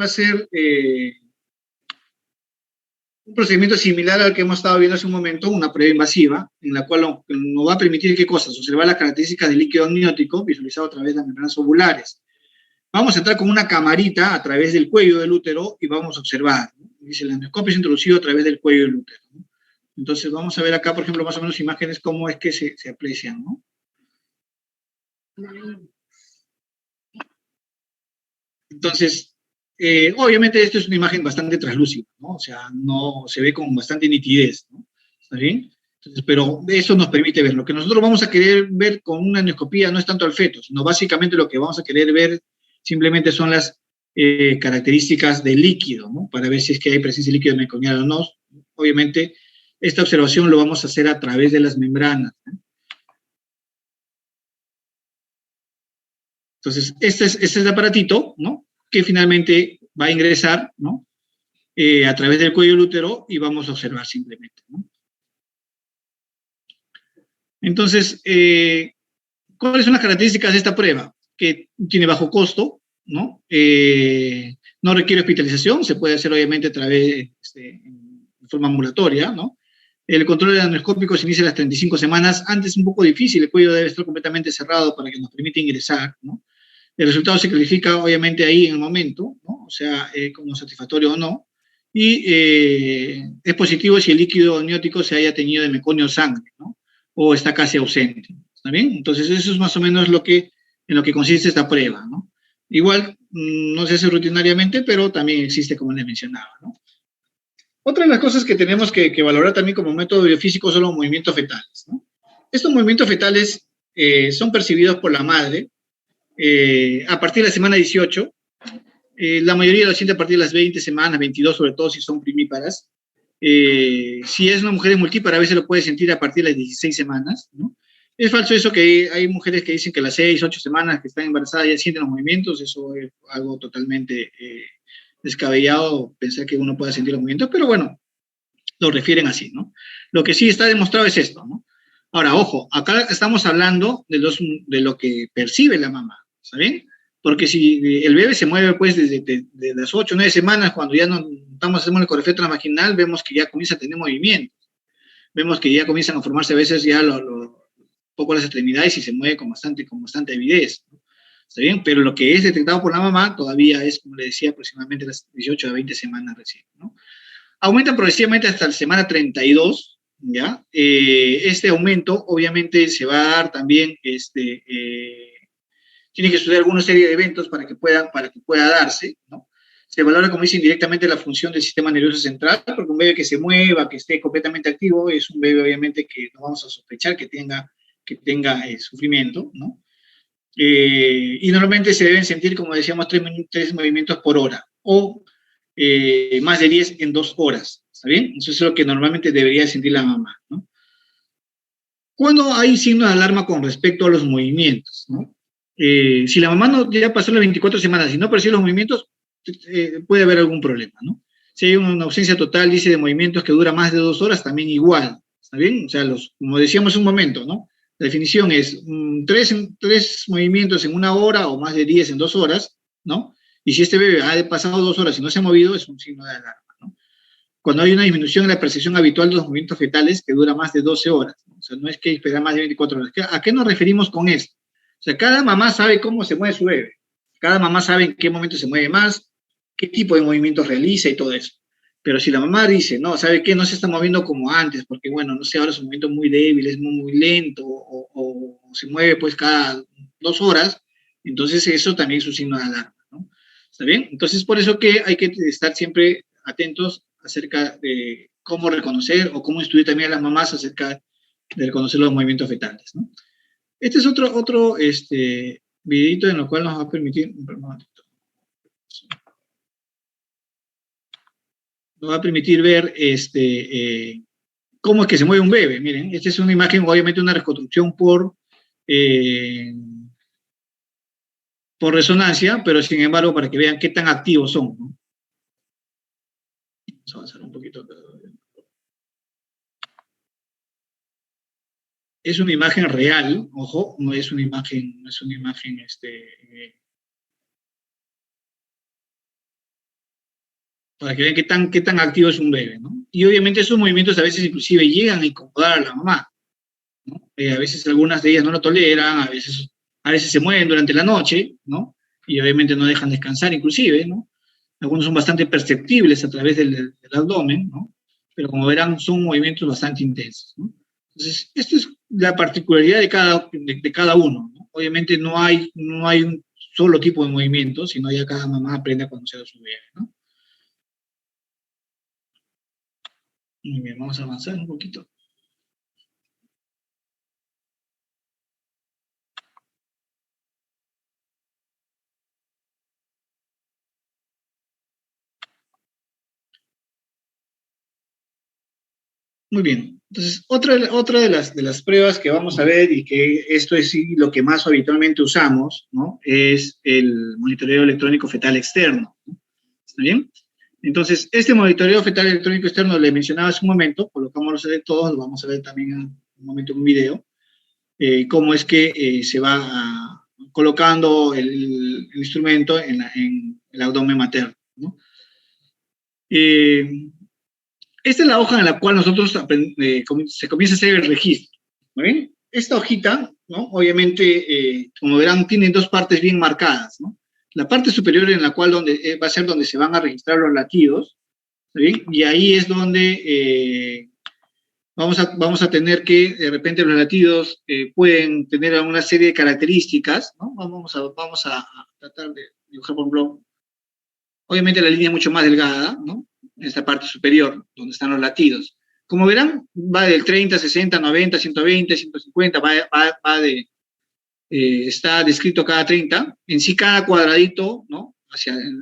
un procedimiento similar al que hemos estado viendo hace un momento, una prueba invasiva, en la cual nos va a permitir, ¿qué cosas? Observar las características del líquido amniótico visualizado a través de las membranas ovulares. Vamos a entrar con una camarita a través del cuello del útero y vamos a observar, ¿no? Dice, el amnioscopio es introducido a través del cuello del útero, ¿no? Entonces vamos a ver acá, por ejemplo, más o menos imágenes cómo es que se aprecian, ¿no? Entonces, obviamente esto es una imagen bastante translúcida, ¿no? O sea, no se ve con bastante nitidez, ¿no? ¿Está bien? Entonces, pero eso nos permite ver. Lo que nosotros vamos a querer ver con una amnioscopía no es tanto al feto, sino básicamente lo que vamos a querer ver simplemente son las características del líquido, ¿no? Para ver si es que hay presencia de líquido meconiano o no. Obviamente, esta observación lo vamos a hacer a través de las membranas, ¿no? Entonces, este es el aparatito, ¿no? Que finalmente va a ingresar, ¿no? A través del cuello del útero y vamos a observar simplemente, ¿no? Entonces, ¿cuáles son las características de esta prueba? Que tiene bajo costo, ¿no? No requiere hospitalización, se puede hacer obviamente a través, en forma ambulatoria, ¿no? El control endoscópico se inicia a las 35 semanas. Antes es un poco difícil, el cuello debe estar completamente cerrado para que nos permita ingresar, ¿no? El resultado se califica obviamente ahí en el momento, ¿no? O sea, como satisfactorio o no. Y es positivo si el líquido amniótico se haya teñido de meconio sangre, ¿no? O está casi ausente, ¿está bien? Entonces eso es más o menos en lo que consiste esta prueba, ¿no? Igual no se hace rutinariamente, pero también existe como les mencionaba, ¿no? Otra de las cosas que tenemos que valorar también como método biofísico son los movimientos fetales, ¿no? Estos movimientos fetales son percibidos por la madre a partir de la semana 18, la mayoría lo siente a partir de las 20 semanas, 22, sobre todo si son primíparas. Si es una mujer multípara, a veces lo puede sentir a partir de las 16 semanas, ¿no? Es falso eso que hay mujeres que dicen que a las 6, 8 semanas que están embarazadas ya sienten los movimientos, eso es algo totalmente descabellado pensar que uno pueda sentir los movimientos, pero bueno, lo refieren así, ¿no? Lo que sí está demostrado es esto, ¿no? Ahora, ojo, acá estamos hablando de lo que percibe la mamá, ¿saben? Porque si el bebé se mueve pues desde las 8 o 9 semanas, cuando ya no hacemos el correfeto transvaginal, vemos que ya comienza a tener movimiento. Vemos que ya comienzan a formarse a veces ya un poco las extremidades y se mueve con bastante avidez, ¿no? ¿Está bien? Pero lo que es detectado por la mamá todavía es, como le decía, aproximadamente las 18 a 20 semanas recién, ¿no? Aumentan progresivamente hasta la semana 32, ¿ya? Este aumento obviamente se va a dar también, tiene que estudiar alguna serie de eventos para que pueda darse, ¿no? Se valora, como dice, indirectamente la función del sistema nervioso central, porque un bebé que se mueva, que esté completamente activo, es un bebé obviamente que no vamos a sospechar que tenga sufrimiento, ¿no? Y normalmente se deben sentir, como decíamos, 3 movimientos por hora, o más de 10 en 2 horas, ¿está bien? Eso es lo que normalmente debería sentir la mamá, ¿no? ¿Cuándo hay signos de alarma con respecto a los movimientos, ¿no? Si la mamá no ya pasó las 24 semanas y no percibe los movimientos, puede haber algún problema, ¿no? Si hay una ausencia total, dice, de movimientos que dura más de 2 horas, también igual, ¿está bien? O sea, como decíamos un momento, ¿no? La definición es 3 movimientos en 1 hora o más de 10 en 2 horas, ¿no? Y si este bebé ha pasado 2 horas y no se ha movido, es un signo de alarma, ¿no? Cuando hay una disminución en la percepción habitual de los movimientos fetales que dura más de 12 horas, ¿no? O sea, no es que esperar más de 24 horas. ¿A qué nos referimos con esto? O sea, cada mamá sabe cómo se mueve su bebé. Cada mamá sabe en qué momento se mueve más, qué tipo de movimientos realiza y todo eso. Pero si la mamá dice, no, ¿sabe qué? No se está moviendo como antes, porque bueno, no sé, ahora su movimiento es muy débil, es muy lento, o se mueve pues cada 2 horas, entonces eso también es un signo de alarma, ¿no? ¿Está bien? Entonces por eso que hay que estar siempre atentos acerca de cómo reconocer o cómo instruir también a las mamás acerca de reconocer los movimientos fetales, ¿no? Este es otro videito en el cual nos va a permitir, ver cómo es que se mueve un bebé. Miren, esta es una imagen, obviamente una reconstrucción por resonancia, pero sin embargo para que vean qué tan activos son, ¿no? Vamos a avanzar un poquito. Es una imagen real, ojo, no es una imagen, para que vean qué tan activo es un bebé, ¿no? Y obviamente esos movimientos a veces inclusive llegan a incomodar a la mamá, ¿no? A veces algunas de ellas no lo toleran, a veces se mueven durante la noche, ¿no? Y obviamente no dejan descansar inclusive, ¿no? Algunos son bastante perceptibles a través del abdomen, ¿no? Pero como verán, son movimientos bastante intensos, ¿no? Entonces, esta es la particularidad de cada uno, ¿no? Obviamente no hay un solo tipo de movimiento, sino ya cada mamá aprende a conocer a su bebé, ¿no? Muy bien, vamos a avanzar un poquito. Muy bien. Entonces, otra de las pruebas que vamos a ver, y que esto es sí, lo que más habitualmente usamos, ¿no? Es el monitoreo electrónico fetal externo, ¿no? ¿Está bien? Entonces, este monitoreo fetal electrónico externo le mencionaba hace un momento, colocámoslo de todos, lo vamos a ver también en un momento en un video, cómo es que se va colocando el instrumento en el abdomen materno, ¿no? Esta es la hoja en la cual nosotros se comienza a hacer el registro. ¿Muy bien? Esta hojita, ¿no? Obviamente, como verán, tiene dos partes bien marcadas, ¿no? La parte superior en la cual va a ser donde se van a registrar los latidos, ¿está bien? Y ahí es donde vamos a tener que, de repente, los latidos pueden tener alguna serie de características, ¿no? Vamos a tratar de dibujar por un blog. Obviamente la línea es mucho más delgada, ¿no? En esta parte superior, donde están los latidos. Como verán, va del 30, 60, 90, 120, 150, está descrito cada 30. En sí, cada cuadradito, ¿no?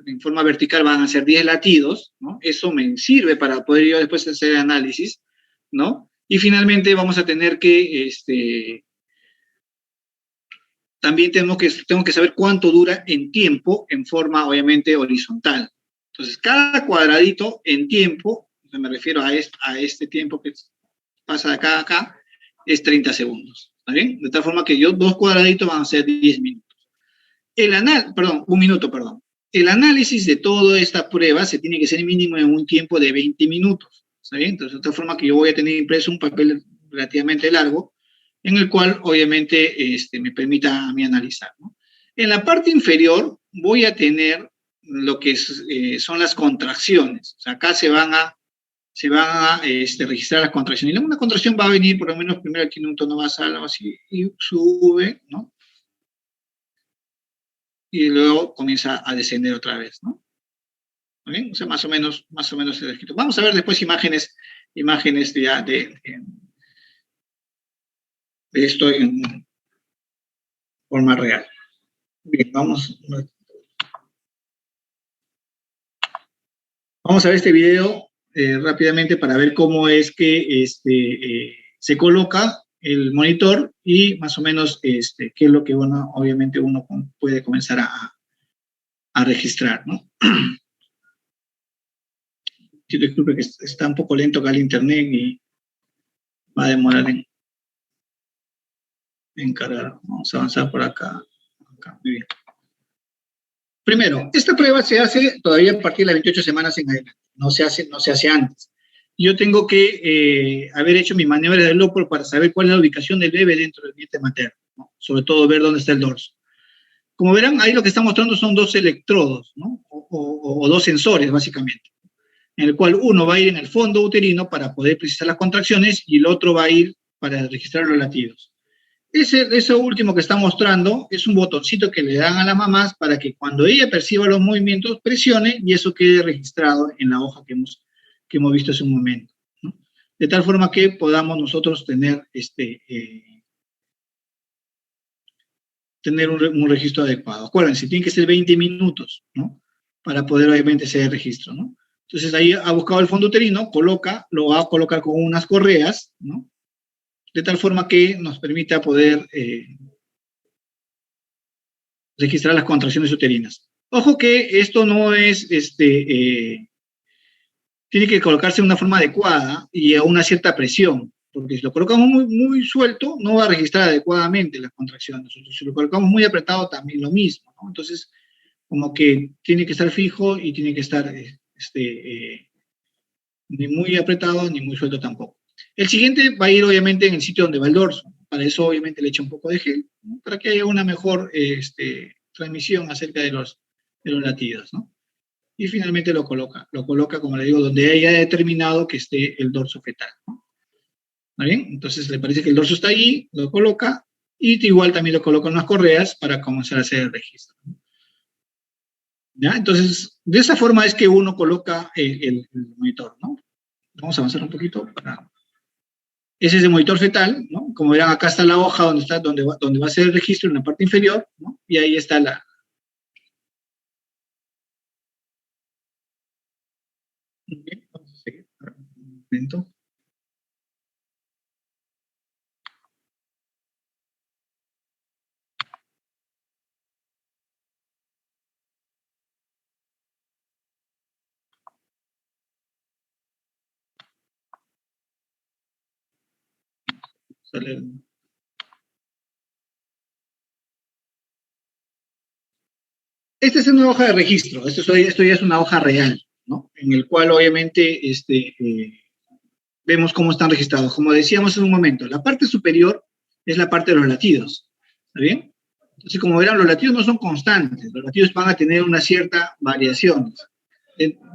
En forma vertical van a ser 10 latidos, ¿no? Eso me sirve para poder yo después hacer el análisis, ¿no? Y finalmente vamos a tener que, también tengo que saber cuánto dura en tiempo, en forma obviamente horizontal. Entonces, cada cuadradito en tiempo, me refiero a este tiempo que pasa de acá a acá, es 30 segundos. ¿Está bien? De tal forma que dos cuadraditos van a ser 10 minutos. Un minuto, perdón. El análisis de toda esta prueba se tiene que hacer mínimo en un tiempo de 20 minutos. ¿Está bien? Entonces, de tal forma que yo voy a tener impreso un papel relativamente largo, en el cual obviamente me permita a mí analizar, ¿no? En la parte inferior voy a tener lo que son las contracciones. O sea, acá se van a registrar las contracciones. Y una contracción va a venir, por lo menos primero aquí en un tono más alto, así, y sube, ¿no? Y luego comienza a descender otra vez, ¿no? ¿Bien? O sea, más o menos se ha descrito. Vamos a ver después imágenes ya de esto en forma real. Bien, vamos a ver este video rápidamente para ver cómo es que se coloca el monitor y más o menos qué es lo que obviamente uno puede comenzar a registrar, ¿no? Disculpe que está un poco lento acá el internet y va a demorar en cargar. Vamos a avanzar por acá. Muy bien. Primero, esta prueba se hace todavía a partir de las 28 semanas en adelante. No se hace antes. Yo tengo que haber hecho mi maniobra de Lopol para saber cuál es la ubicación del bebé dentro del vientre materno. ¿no? Sobre todo ver dónde está el dorso. Como verán, ahí lo que está mostrando son dos electrodos, ¿no? O dos sensores, básicamente, en el cual uno va a ir en el fondo uterino para poder precisar las contracciones y el otro va a ir para registrar los latidos. Eso último que está mostrando es un botoncito que le dan a las mamás para que cuando ella perciba los movimientos presione y eso quede registrado en la hoja que hemos visto hace un momento, ¿no? De tal forma que podamos nosotros tener, tener un registro adecuado. Acuérdense, tiene que ser 20 minutos, ¿no? Para poder obviamente hacer el registro, ¿no? Entonces ahí ha buscado el fondo uterino, lo va a colocar con unas correas, ¿no? De tal forma que nos permita poder registrar las contracciones uterinas. Ojo que esto no es, tiene que colocarse de una forma adecuada y a una cierta presión, porque si lo colocamos muy suelto, no va a registrar adecuadamente las contracciones. Si lo colocamos muy apretado, también lo mismo, ¿no? Entonces, como que tiene que estar fijo y tiene que estar ni muy apretado ni muy suelto tampoco. El siguiente va a ir obviamente en el sitio donde va el dorso. Para eso obviamente le echa un poco de gel, ¿no? Para que haya una mejor transmisión acerca de los latidos, ¿no? Y finalmente lo coloca, como le digo, donde haya determinado que esté el dorso fetal, ¿no? ¿Está bien? Entonces le parece que el dorso está allí, lo coloca, y igual también lo coloca en unas correas para comenzar a hacer el registro, ¿no? ¿Ya? Entonces, de esa forma es que uno coloca el monitor, ¿no? Vamos a avanzar un poquito para... Ese es el monitor fetal, ¿no? Como verán, acá está la hoja donde va a ser el registro en la parte inferior, ¿no? Y ahí está la... Bien, vamos a seguir. Un momento. Sale el... Esta es una hoja de registro, esto ya es una hoja real, ¿no? En el cual obviamente vemos cómo están registrados. Como decíamos en un momento, la parte superior es la parte de los latidos, ¿está bien? Entonces, como verán, los latidos no son constantes, los latidos van a tener una cierta variación,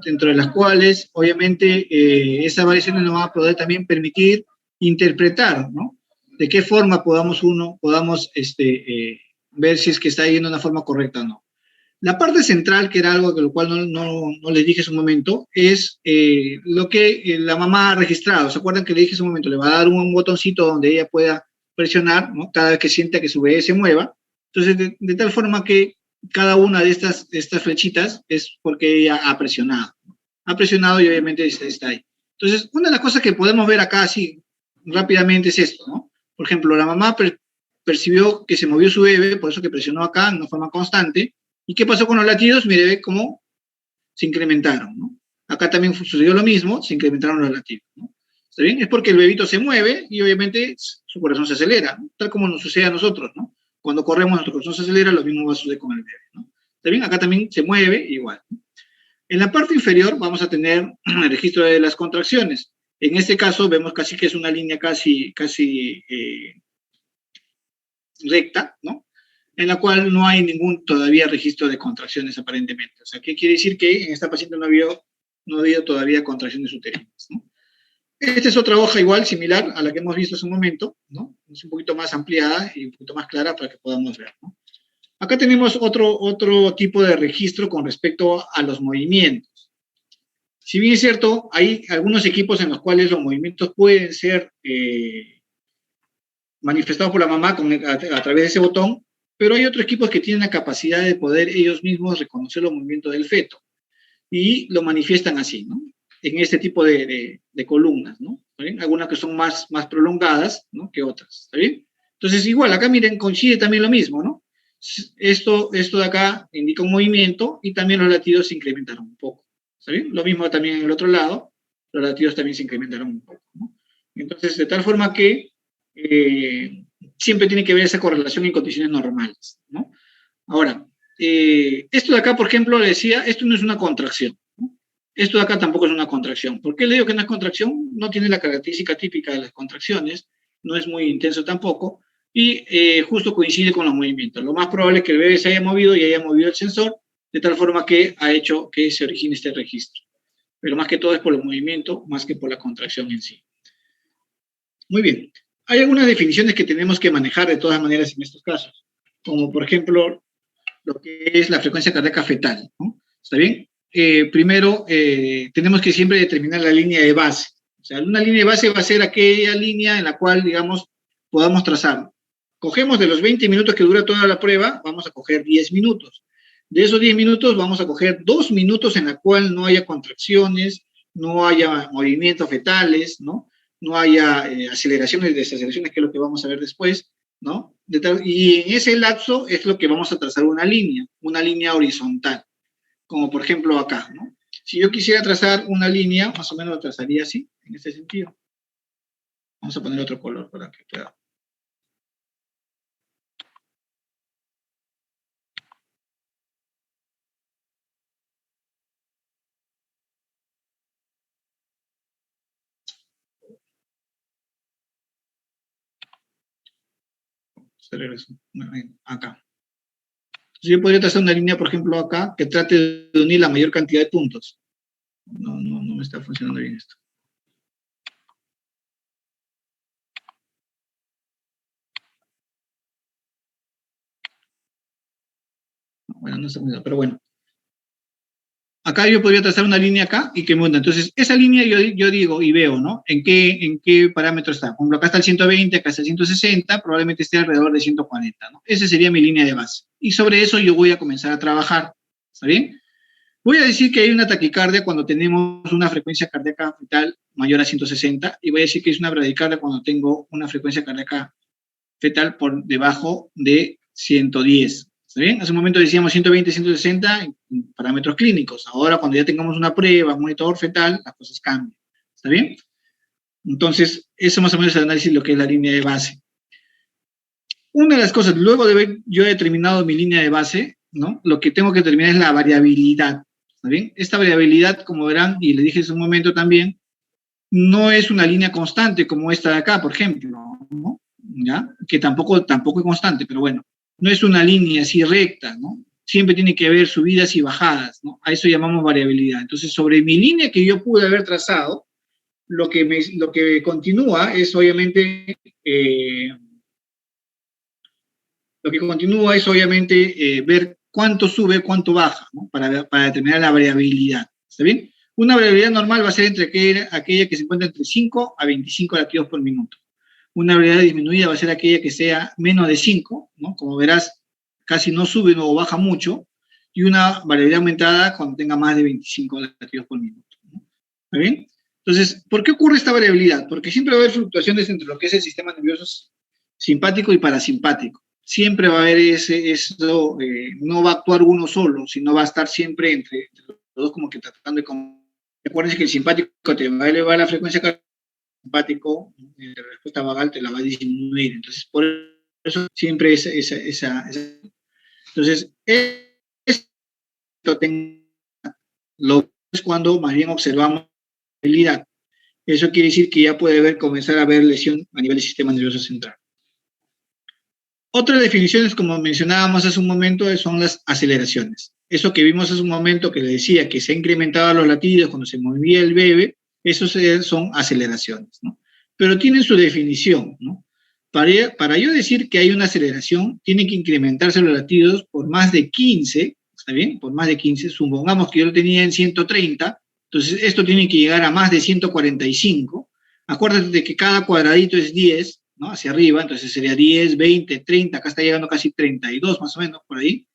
dentro de las cuales, obviamente, esas variaciones nos van a poder también permitir interpretar, ¿no? De qué forma podamos ver si es que está yendo de una forma correcta o no. La parte central, que era algo de lo cual no les dije hace un momento, es lo que la mamá ha registrado. ¿Se acuerdan que le dije hace un momento? Le va a dar un botoncito donde ella pueda presionar, ¿no? Cada vez que sienta que su bebé se mueva. Entonces, de tal forma que cada una de estas flechitas es porque ella ha presionado. Ha presionado y obviamente está ahí. Entonces, una de las cosas que podemos ver acá así rápidamente es esto, ¿no? Por ejemplo, la mamá percibió que se movió su bebé, por eso que presionó acá de una forma constante. ¿Y qué pasó con los latidos? Mire, ve cómo se incrementaron, ¿no? Acá también sucedió lo mismo, se incrementaron los latidos, ¿no? ¿Está bien? Es porque el bebito se mueve y obviamente su corazón se acelera, ¿no? Tal como nos sucede a nosotros, ¿no? Cuando corremos nuestro corazón se acelera, lo mismo va a suceder con el bebé, ¿no? ¿Está bien? Acá también se mueve igual, ¿no? En la parte inferior vamos a tener el registro de las contracciones. En este caso vemos casi que es una línea casi recta, ¿no? En la cual no hay ningún todavía registro de contracciones aparentemente. O sea, ¿qué quiere decir? Que en esta paciente no ha habido todavía contracciones uterinas, ¿no? Esta es otra hoja igual, similar a la que hemos visto hace un momento, ¿no? Es un poquito más ampliada y un poquito más clara para que podamos ver, ¿no? Acá tenemos otro tipo de registro con respecto a los movimientos. Si bien es cierto, hay algunos equipos en los cuales los movimientos pueden ser manifestados por la mamá a través de ese botón, pero hay otros equipos que tienen la capacidad de poder ellos mismos reconocer los movimientos del feto y lo manifiestan así, ¿no? En este tipo de columnas, ¿no? ¿Está bien? Algunas que son más prolongadas, ¿no? Que otras, ¿está bien? Entonces, igual, acá miren, coincide también lo mismo, ¿no? Esto de acá indica un movimiento y también los latidos se incrementaron un poco, ¿está bien? Lo mismo también en el otro lado, los latidos también se incrementaron un poco, ¿no? Entonces, de tal forma que siempre tiene que ver esa correlación en condiciones normales, ¿no? Ahora, esto de acá, por ejemplo, le decía, esto no es una contracción, ¿no? Esto de acá tampoco es una contracción. ¿Por qué le digo que no es contracción? No tiene la característica típica de las contracciones, no es muy intenso tampoco, y justo coincide con los movimientos. Lo más probable es que el bebé se haya movido y haya movido el sensor, de tal forma que ha hecho que se origine este registro. Pero más que todo es por el movimiento, más que por la contracción en sí. Muy bien. Hay algunas definiciones que tenemos que manejar de todas maneras en estos casos, como por ejemplo lo que es la frecuencia cardíaca fetal, ¿no? ¿Está bien? Primero, tenemos que siempre determinar la línea de base. O sea, una línea de base va a ser aquella línea en la cual, digamos, podamos trazar. Cogemos de los 20 minutos que dura toda la prueba, vamos a coger 10 minutos. De esos 10 minutos vamos a coger 2 minutos en la cual no haya contracciones, no haya movimientos fetales, ¿no? No haya aceleraciones y desaceleraciones, que es lo que vamos a ver después, ¿no? Y en ese lapso es lo que vamos a trazar una línea horizontal, como por ejemplo acá, ¿no? Si yo quisiera trazar una línea, más o menos la trazaría así, en este sentido. Vamos a poner otro color para que pueda. Acá. Entonces yo podría trazar una línea, por ejemplo, acá, que trate de unir la mayor cantidad de puntos. No me está funcionando bien esto. Bueno, no está funcionando, pero bueno. Acá yo podría trazar una línea acá y que me una. Entonces, esa línea yo digo y veo, ¿no? ¿En qué parámetro está? Por ejemplo, acá está el 120, acá está el 160, probablemente esté alrededor de 140, ¿no? Esa sería mi línea de base. Y sobre eso yo voy a comenzar a trabajar, ¿está bien? Voy a decir que hay una taquicardia cuando tenemos una frecuencia cardíaca fetal mayor a 160 y voy a decir que es una bradicardia cuando tengo una frecuencia cardíaca fetal por debajo de 110. ¿Está bien? Hace un momento decíamos 120, 160 en parámetros clínicos. Ahora, cuando ya tengamos una prueba, un monitor fetal, las cosas cambian. ¿Está bien? Entonces, eso más o menos es el análisis de lo que es la línea de base. Una de las cosas, luego de haber yo determinado mi línea de base, ¿no? Lo que tengo que determinar es la variabilidad. ¿Está bien? Esta variabilidad, como verán, y le dije hace un momento también, no es una línea constante como esta de acá, por ejemplo, ¿no? ¿Ya? Que tampoco es constante, pero bueno, no es una línea así recta, ¿no? Siempre tiene que haber subidas y bajadas, ¿no? A eso llamamos variabilidad. Entonces, sobre mi línea que yo pude haber trazado, lo que continúa es obviamente, ver cuánto sube, cuánto baja, ¿no? Para determinar la variabilidad. ¿Está bien? Una variabilidad normal va a ser entre aquella que se encuentra entre 5 a 25 latidos por minuto. Una variabilidad disminuida va a ser aquella que sea menos de 5, ¿no? Como verás, casi no sube o baja mucho, y una variabilidad aumentada cuando tenga más de 25 latidos por minuto, ¿no? ¿Está bien? Entonces, ¿por qué ocurre esta variabilidad? Porque siempre va a haber fluctuaciones entre lo que es el sistema nervioso simpático y parasimpático. Siempre va a haber eso, no va a actuar uno solo, sino va a estar siempre entre los dos como que tratando de... Recuerden que el simpático te va a elevar la frecuencia cardíaca, el simpático, la respuesta vagal te la va a disminuir. Entonces, por eso siempre esa. Entonces, esto lo es cuando más bien observamos habilidad. Eso quiere decir que ya puede comenzar a haber lesión a nivel del sistema nervioso central. Otras definiciones, como mencionábamos hace un momento, son las aceleraciones. Eso que vimos hace un momento que le decía que se incrementaban los latidos cuando se movía el bebé, esos son aceleraciones, ¿no? Pero tienen su definición, ¿no? Para yo decir que hay una aceleración, tiene que incrementarse los latidos por más de 15, ¿está bien? Por más de 15, supongamos que yo lo tenía en 130, entonces esto tiene que llegar a más de 145. Acuérdate de que cada cuadradito es 10, ¿no? Hacia arriba, entonces sería 10, 20, 30, acá está llegando casi 32 más o menos por ahí,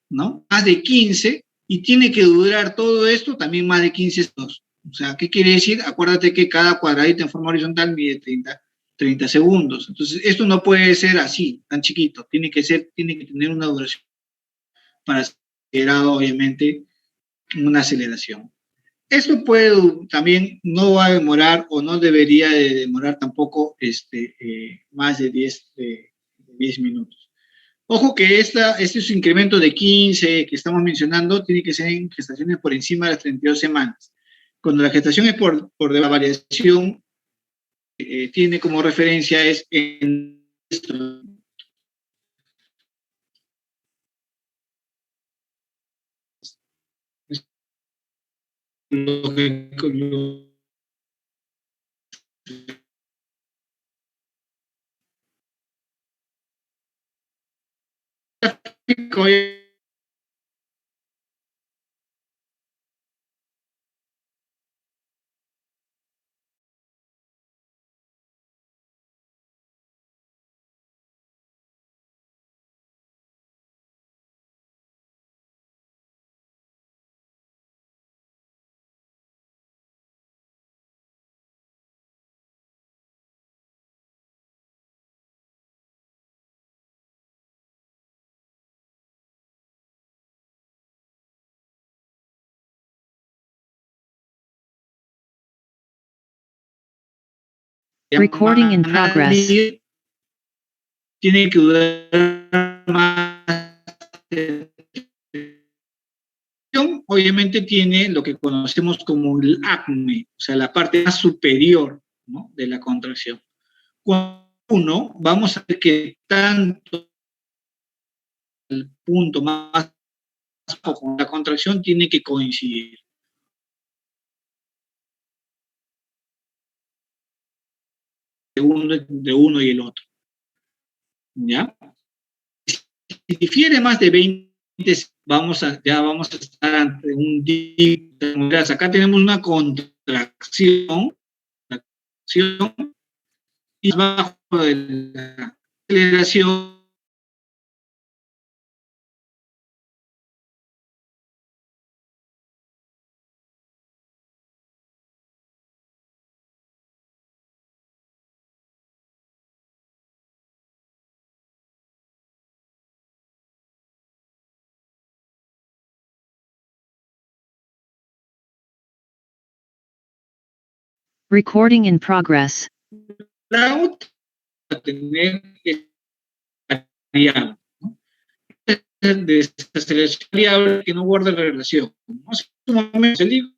¿no? Más de 15, y tiene que durar todo esto también más de 15 segundos. O sea, ¿qué quiere decir? Acuérdate que cada cuadradito en forma horizontal mide 30 segundos. Entonces, esto no puede ser así, tan chiquito. Tiene que tener una duración para ser considerado, obviamente, una aceleración. Esto también no va a demorar o no debería de demorar tampoco más de 10 minutos. Ojo que este incremento de 15 que estamos mencionando tiene que ser en gestaciones por encima de las 32 semanas. Cuando la gestación es por de la variación, tiene como referencia es en esto. lo que, Recording in progress. Tiene que durar más. Obviamente tiene lo que conocemos como el acme, o sea, la parte más superior, ¿no?, de la contracción. Cuando uno, vamos a ver que tanto el punto más bajo con la contracción tiene que coincidir. De uno y el otro. ¿Ya? Si difiere más de 20, ya vamos a estar ante un dip. Acá tenemos una contracción y más bajo de la aceleración. Recording in progress. La otra tener que variable, ¿no? Desaceleración variable que no guarda la relación, ¿no? El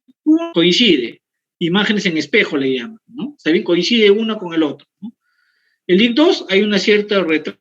coincide, imágenes en espejo le llaman, ¿no? Está bien, coincide uno con el otro, ¿no? El DIC2 hay una cierta retraso.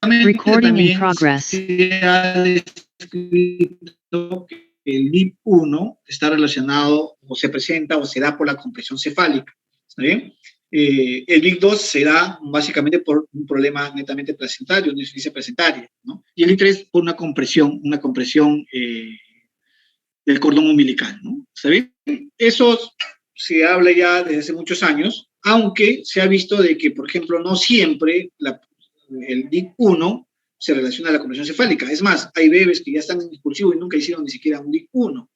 Recording in progress. Se ha descrito que el DIP1 está relacionado o se presenta o se da por la compresión cefálica. ¿Está bien? El DIP2 se da básicamente por un problema netamente placentario, una insuficiencia placentaria, ¿no? Y el DIP3 por una compresión del cordón umbilical, ¿no? ¿Está bien? Eso se habla ya desde hace muchos años, aunque se ha visto de que, por ejemplo, no siempre el DIC1 se relaciona a la compresión cefálica. Es más, hay bebés que ya están en expulsivo y nunca hicieron ni siquiera un DIC1.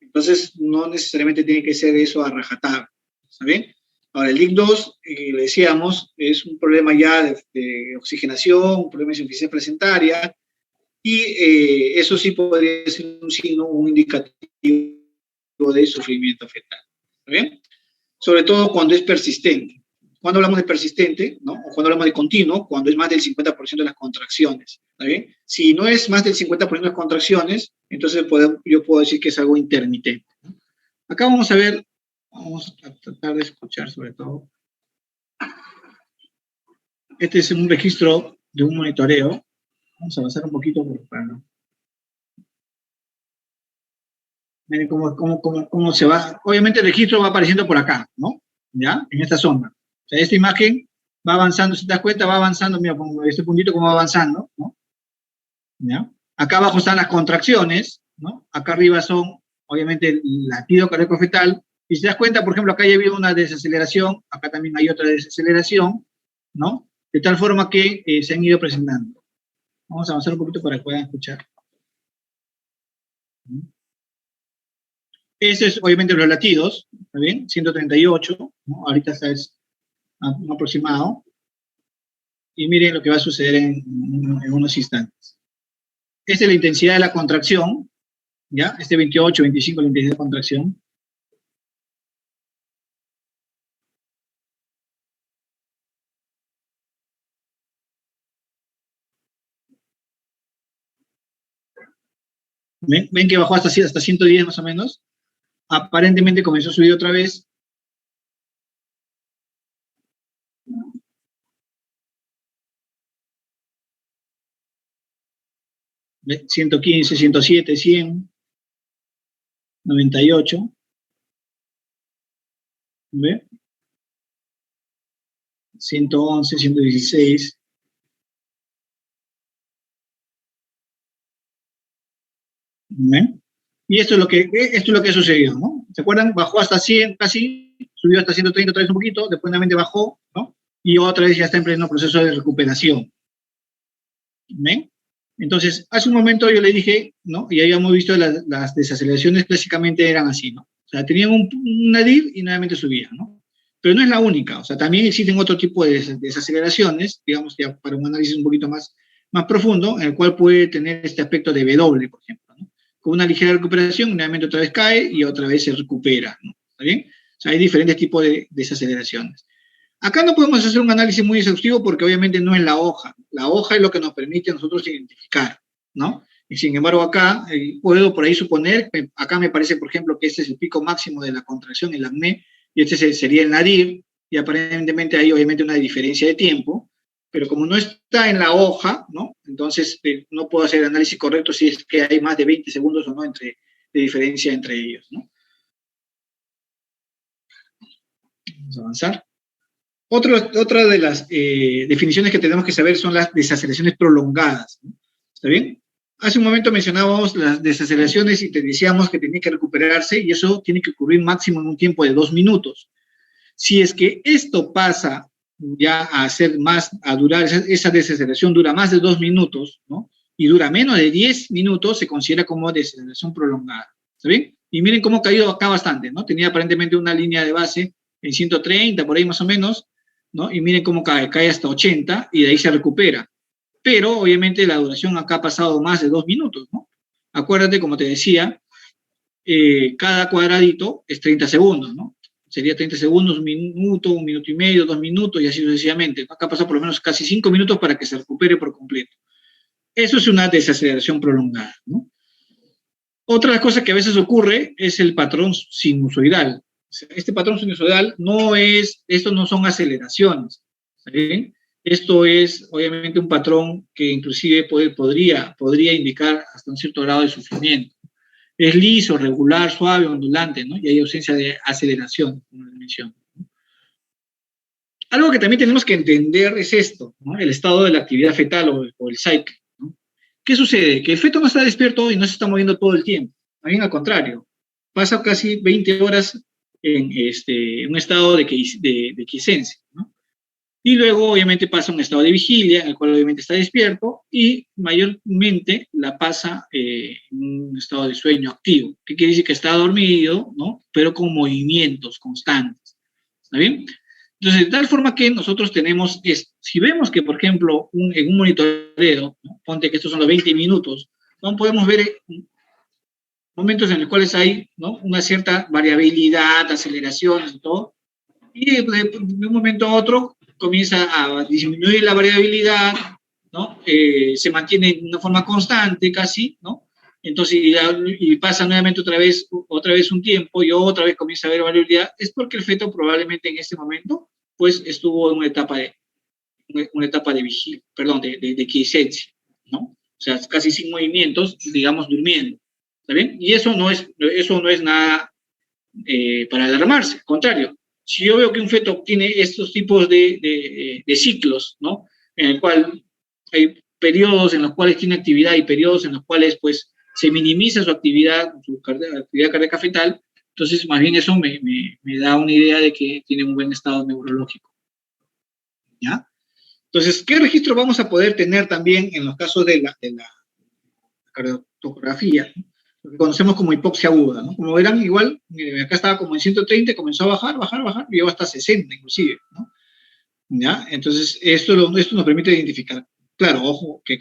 Entonces, no necesariamente tiene que ser eso a rajatabla. ¿Está bien? Ahora, el DIC2, le decíamos, es un problema ya de oxigenación, un problema de insuficiencia placentaria, y eso sí podría ser un signo, un indicativo de sufrimiento fetal. ¿Está bien? Sobre todo cuando es persistente. Cuando hablamos de persistente, ¿no? O cuando hablamos de continuo, cuando es más del 50% de las contracciones. ¿Está bien? Si no es más del 50% de las contracciones, entonces yo puedo decir que es algo intermitente, ¿no? Acá vamos a ver, vamos a tratar de escuchar sobre todo. Este es un registro de un monitoreo. Vamos a avanzar un poquito para no. Miren cómo se va. Obviamente el registro va apareciendo por acá, ¿no? ¿Ya? En esta zona. O sea, esta imagen va avanzando, si te das cuenta, va avanzando, mira, con este puntito cómo va avanzando, ¿no? ¿Ya? Acá abajo están las contracciones, ¿no? Acá arriba son, obviamente, el latido cardíaco fetal. Y si te das cuenta, por ejemplo, acá ya ha habido una desaceleración, acá también hay otra desaceleración, ¿no? De tal forma que se han ido presentando. Vamos a avanzar un poquito para que puedan escuchar. Ese es obviamente los latidos, ¿está bien? 138, ¿no? Ahorita está es un aproximado. Y miren lo que va a suceder en unos instantes. Esta es la intensidad de la contracción, ¿ya? Este 28, 25, la intensidad de contracción. ¿Ven que bajó hasta 110 más o menos? Aparentemente comenzó a subir otra vez. ¿Ve? 115, 107, 100, 98. ¿Ve? 111, 116. ¿Ven? Y esto es lo que sucedió, ¿no? ¿Se acuerdan? Bajó hasta 100 casi, subió hasta 130 otra vez un poquito, después nuevamente bajó, ¿no? Y otra vez ya está en pleno proceso de recuperación. ¿Ven? Entonces, hace un momento yo le dije, ¿no? Y habíamos visto las desaceleraciones clásicamente eran así, ¿no? O sea, tenían un nadir y nuevamente subían, ¿no? Pero no es la única, o sea, también existen otro tipo de desaceleraciones, digamos, ya para un análisis un poquito más profundo, en el cual puede tener este aspecto de W, por ejemplo, ¿no? Con una ligera recuperación, nuevamente otra vez cae y otra vez se recupera, ¿no? ¿Está bien? O sea, hay diferentes tipos de desaceleraciones. Acá no podemos hacer un análisis muy exhaustivo porque obviamente no es la hoja. La hoja es lo que nos permite a nosotros identificar, ¿no? Y sin embargo acá puedo por ahí suponer, acá me parece por ejemplo que este es el pico máximo de la contracción, el acné, y este sería el nadir, y aparentemente hay obviamente una diferencia de tiempo, pero como no está en la hoja, ¿no? Entonces no puedo hacer el análisis correcto si es que hay más de 20 segundos o no de diferencia entre ellos, ¿no? Vamos a avanzar. Otra de las definiciones que tenemos que saber son las desaceleraciones prolongadas, ¿no? ¿Está bien? Hace un momento mencionábamos las desaceleraciones y te decíamos que tenía que recuperarse y eso tiene que ocurrir máximo en un tiempo de 2 minutos. Si es que esto pasa ya a durar, esa desaceleración dura más de 2 minutos, ¿no? Y dura menos de 10 minutos, se considera como desaceleración prolongada. ¿Está bien? Y miren cómo ha caído acá bastante, ¿no? Tenía aparentemente una línea de base en 130, por ahí más o menos, ¿no? Y miren cómo cae hasta 80 y de ahí se recupera. Pero obviamente la duración acá ha pasado más de 2 minutos, ¿no? Acuérdate, como te decía, cada cuadradito es 30 segundos, ¿no? Sería 30 segundos, un minuto y medio, 2 minutos y así sucesivamente. Acá pasa por lo menos casi 5 minutos para que se recupere por completo. Eso es una desaceleración prolongada, ¿no? Otra cosa que a veces ocurre es el patrón sinusoidal. Este patrón sinusoidal esto no son aceleraciones, ¿sí? Esto es obviamente un patrón que inclusive podría indicar hasta un cierto grado de sufrimiento. Es liso, regular, suave, ondulante, ¿no? Y hay ausencia de aceleración, como les menciono. Algo que también tenemos que entender es esto, ¿no? El estado de la actividad fetal o el cycle, ¿no? ¿Qué sucede? Que el feto no está despierto y no se está moviendo todo el tiempo. Más bien al contrario, pasa casi 20 horas en un estado de quiescencia, ¿no? Y luego, obviamente, pasa a un estado de vigilia, en el cual obviamente está despierto, y mayormente la pasa en un estado de sueño activo, que quiere decir que está dormido, ¿no? Pero con movimientos constantes. ¿Está bien? Entonces, de tal forma que nosotros tenemos, si vemos que, por ejemplo, en un monitoreo, ¿no? Ponte que estos son los 20 minutos, ¿no? Podemos ver momentos en los cuales hay, ¿no? Una cierta variabilidad, aceleraciones y todo, y de un momento a otro comienza a disminuir la variabilidad, ¿no? Se mantiene de una forma constante casi, ¿no? Entonces, y pasa nuevamente otra vez un tiempo y otra vez comienza a haber variabilidad, es porque el feto probablemente en este momento, pues, estuvo en una etapa de vigilia, perdón, de quiescencia, ¿no? O sea, casi sin movimientos, digamos, durmiendo, ¿está bien? Y eso no es nada para alarmarse, al contrario. Si yo veo que un feto tiene estos tipos de ciclos, ¿no? En el cual hay periodos en los cuales tiene actividad y periodos en los cuales, pues, se minimiza su actividad cardíaca fetal, entonces, más bien eso me da una idea de que tiene un buen estado neurológico, ¿ya? Entonces, ¿qué registro vamos a poder tener también en los casos de la cardiotografía? lo que conocemos como hipoxia aguda, ¿no? Como verán, igual, acá estaba como en 130, comenzó a bajar, y llegó hasta 60 inclusive, ¿no? ¿Ya? Entonces, esto nos permite identificar. Claro, ojo, que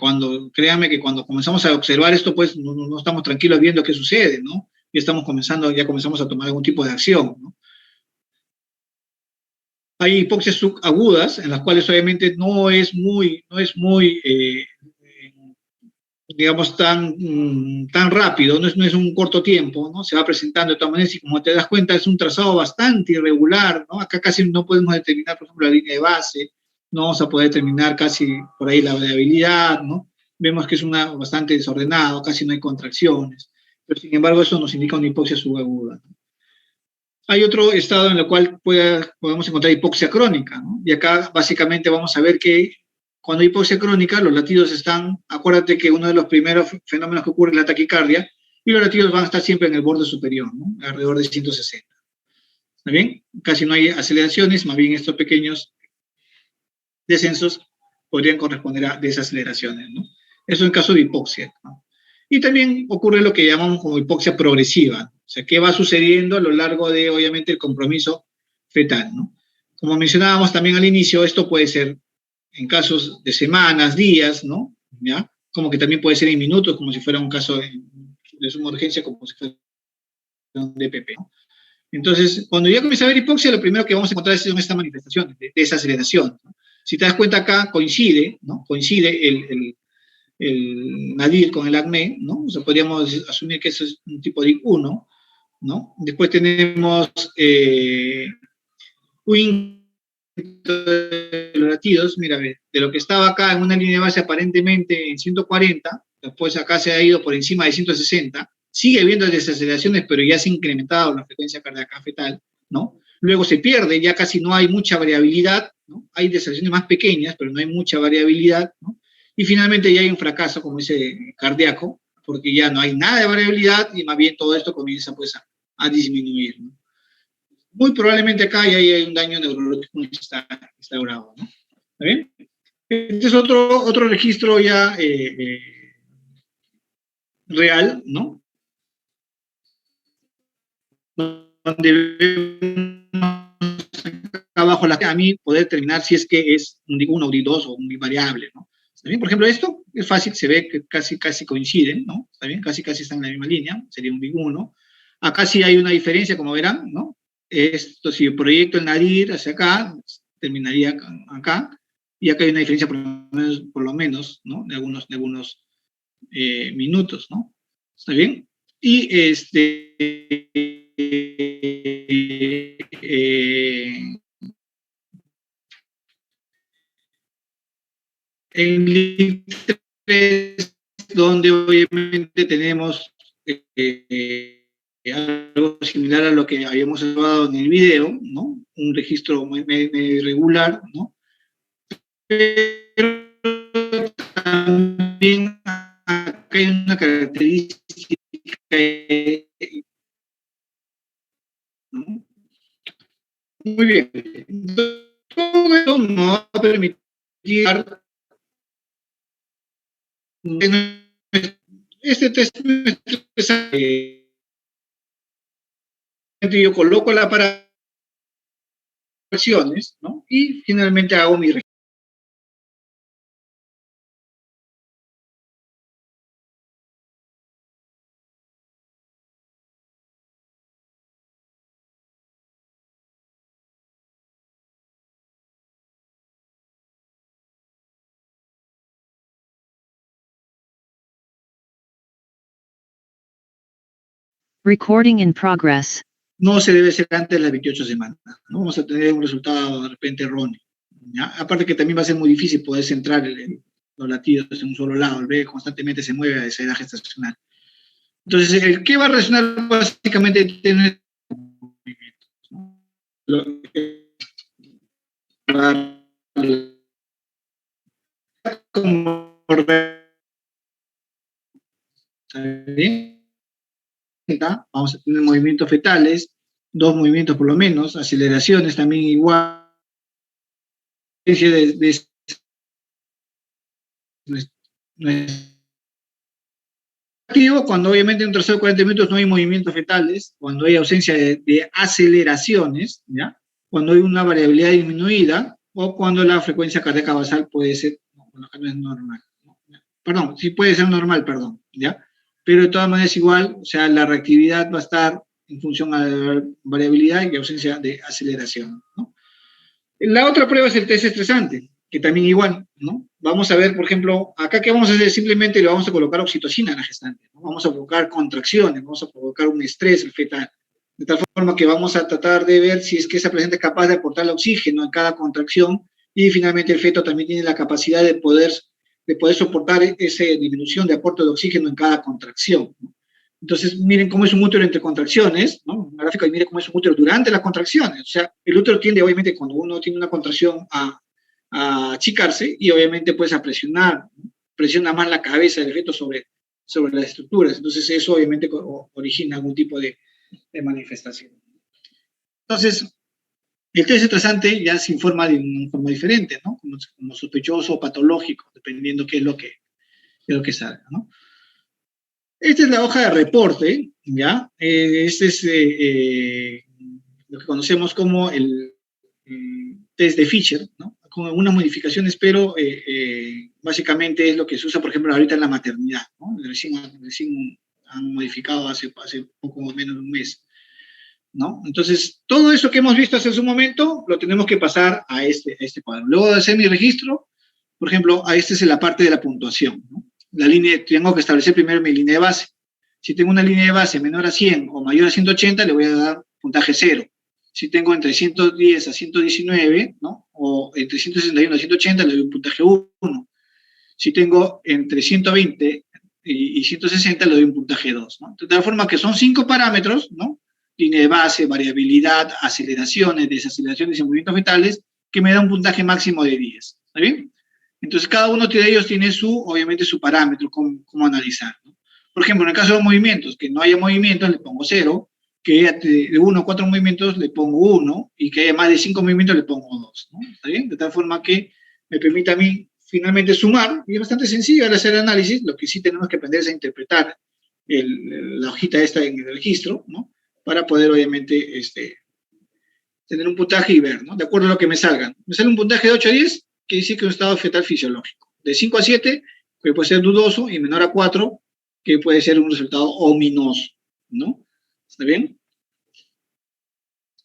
créanme que cuando comenzamos a observar esto, pues no estamos tranquilos viendo qué sucede, ¿no? Ya comenzamos a tomar algún tipo de acción, ¿no? Hay hipoxias subagudas, en las cuales obviamente digamos, tan rápido, no es un corto tiempo, ¿no? Se va presentando de todas maneras y como te das cuenta es un trazado bastante irregular, ¿no? Acá casi no podemos determinar, por ejemplo, la línea de base, no vamos a poder determinar casi por ahí la variabilidad, ¿no? Vemos que es bastante desordenado, casi no hay contracciones, pero sin embargo eso nos indica una hipoxia subaguda, ¿no? Hay otro estado en el cual podemos encontrar hipoxia crónica, ¿no? Y acá básicamente vamos a ver que cuando hay hipoxia crónica, los latidos acuérdate que uno de los primeros fenómenos que ocurre es la taquicardia, y los latidos van a estar siempre en el borde superior, ¿no? Alrededor de 160. ¿Está bien? Casi no hay aceleraciones, más bien estos pequeños descensos podrían corresponder a desaceleraciones, ¿no? Eso en caso de hipoxia, ¿no? Y también ocurre lo que llamamos como hipoxia progresiva, o sea, qué va sucediendo a lo largo de, obviamente, el compromiso fetal, ¿no? Como mencionábamos también al inicio, esto puede ser en casos de semanas, días, ¿no? ¿Ya? Como que también puede ser en minutos, como si fuera un caso de suma urgencia, como si fuera un DPP, ¿no? Entonces, cuando ya comienza a haber hipoxia, lo primero que vamos a encontrar son estas manifestaciones de desaceleración, ¿no? Si te das cuenta acá, coincide, ¿no? Coincide el nadir con el acné, ¿no? O sea, podríamos asumir que eso es un tipo de IC1, ¿no? Después tenemos un incremento de los latidos, mira, de lo que estaba acá en una línea de base aparentemente en 140, después acá se ha ido por encima de 160, sigue habiendo desaceleraciones, pero ya se ha incrementado la frecuencia cardíaca fetal, ¿no? Luego se pierde, ya casi no hay mucha variabilidad, ¿no? Hay desaceleraciones más pequeñas, pero no hay mucha variabilidad, ¿no? Y finalmente ya hay un fracaso, como dice cardíaco, porque ya no hay nada de variabilidad y más bien todo esto comienza pues a disminuir, ¿no? Muy probablemente acá ya hay un daño neurológico que está instaurado, ¿no? ¿Está bien? Este es otro registro ya real, ¿no? Donde vemos abajo a mí poder determinar si es que es un DIG1 o DIG2 o un variable, ¿no? ¿Está bien? Por ejemplo, esto es fácil, se ve que casi coinciden, ¿no? ¿Está bien? Casi están en la misma línea, sería un DIG1. Acá sí hay una diferencia, como verán, ¿no? Esto, si proyecto el nadir hacia acá, terminaría acá, y acá hay una diferencia por lo menos, ¿no? De algunos minutos, ¿no? ¿Está bien? Y en LIC3, donde obviamente tenemos algo similar a lo que habíamos observado en el video, ¿no? Un registro medio irregular, ¿no? Pero también acá hay una característica, ¿no? Muy bien. Todo esto nos va a permitir este test, yo coloco la para acciones, ¿no? Y finalmente hago mi registro. Recording in progress. No se debe ser antes de las 28 semanas, ¿no? Vamos a tener un resultado de repente erróneo, ¿ya? Aparte que también va a ser muy difícil poder centrar los latidos en un solo lado, el bebé constantemente se mueve a esa edad gestacional. Entonces, ¿qué va a resonar básicamente? Tener lo que va como vamos a tener movimientos fetales, 2 movimientos por lo menos, aceleraciones también igual, de activo cuando obviamente en un tercero de 40 minutos no hay movimientos fetales, cuando hay ausencia de aceleraciones, ¿ya? Cuando hay una variabilidad disminuida o cuando la frecuencia cardíaca basal puede ser, no es normal, ¿no? Perdón, sí puede ser normal, perdón, ¿ya? Pero de todas maneras igual, o sea, la reactividad va a estar en función a la variabilidad y ausencia de aceleración, ¿no? La otra prueba es el test estresante, que también igual, ¿no? Vamos a ver, por ejemplo, acá que vamos a hacer simplemente le vamos a colocar oxitocina a la gestante, ¿no? Vamos a provocar contracciones, vamos a provocar un estrés fetal, de tal forma que vamos a tratar de ver si es que esa placenta es capaz de aportar el oxígeno en cada contracción y finalmente el feto también tiene la capacidad de poder soportar esa disminución de aporte de oxígeno en cada contracción, ¿no? Entonces, miren cómo es un útero entre contracciones, ¿no? Un gráfico y miren cómo es un útero durante las contracciones. O sea, el útero tiende, obviamente, cuando uno tiene una contracción a achicarse y obviamente pues a presionar, ¿no? Presiona más la cabeza del feto sobre las estructuras. Entonces, eso obviamente origina algún tipo de manifestación. Entonces, el test estresante ya se informa de una forma diferente, ¿no? Como sospechoso o patológico, dependiendo qué es lo que salga, ¿no? Esta es la hoja de reporte, ¿ya? Este es lo que conocemos como el test de Fisher, ¿no? Con algunas modificaciones, pero básicamente es lo que se usa, por ejemplo, ahorita en la maternidad, ¿no? Recién han modificado hace poco menos de un mes, ¿no? Entonces, todo eso que hemos visto hace un momento, lo tenemos que pasar a este cuadro. Luego de hacer mi registro, por ejemplo, a esta es la parte de la puntuación, ¿no? Tengo que establecer primero mi línea de base. Si tengo una línea de base menor a 100 o mayor a 180, le voy a dar puntaje 0. Si tengo entre 110 a 119, ¿no? O entre 161 a 180, le doy un puntaje 1. Si tengo entre 120 y 160, le doy un puntaje 2, ¿no? De tal forma que son 5 parámetros, ¿no? Línea de base, variabilidad, aceleraciones, desaceleraciones y movimientos fetales, que me da un puntaje máximo de 10. ¿Está bien? Entonces, cada uno de ellos tiene obviamente su parámetro, cómo analizar, ¿no? Por ejemplo, en el caso de los movimientos, que no haya movimientos, le pongo 0, que haya de 1 a 4 movimientos, le pongo 1, y que haya más de 5 movimientos, le pongo 2, ¿no? ¿Está bien? De tal forma que me permita a mí finalmente sumar, y es bastante sencillo al hacer el análisis. Lo que sí tenemos que aprender es a interpretar la hojita esta en el registro, ¿no? Para poder, obviamente, tener un puntaje y ver, ¿no? De acuerdo a lo que me salgan. Me sale un puntaje de 8 a 10, que dice que es un estado fetal fisiológico. De 5 a 7, que puede ser dudoso, y menor a 4, que puede ser un resultado ominoso, ¿no? ¿Está bien?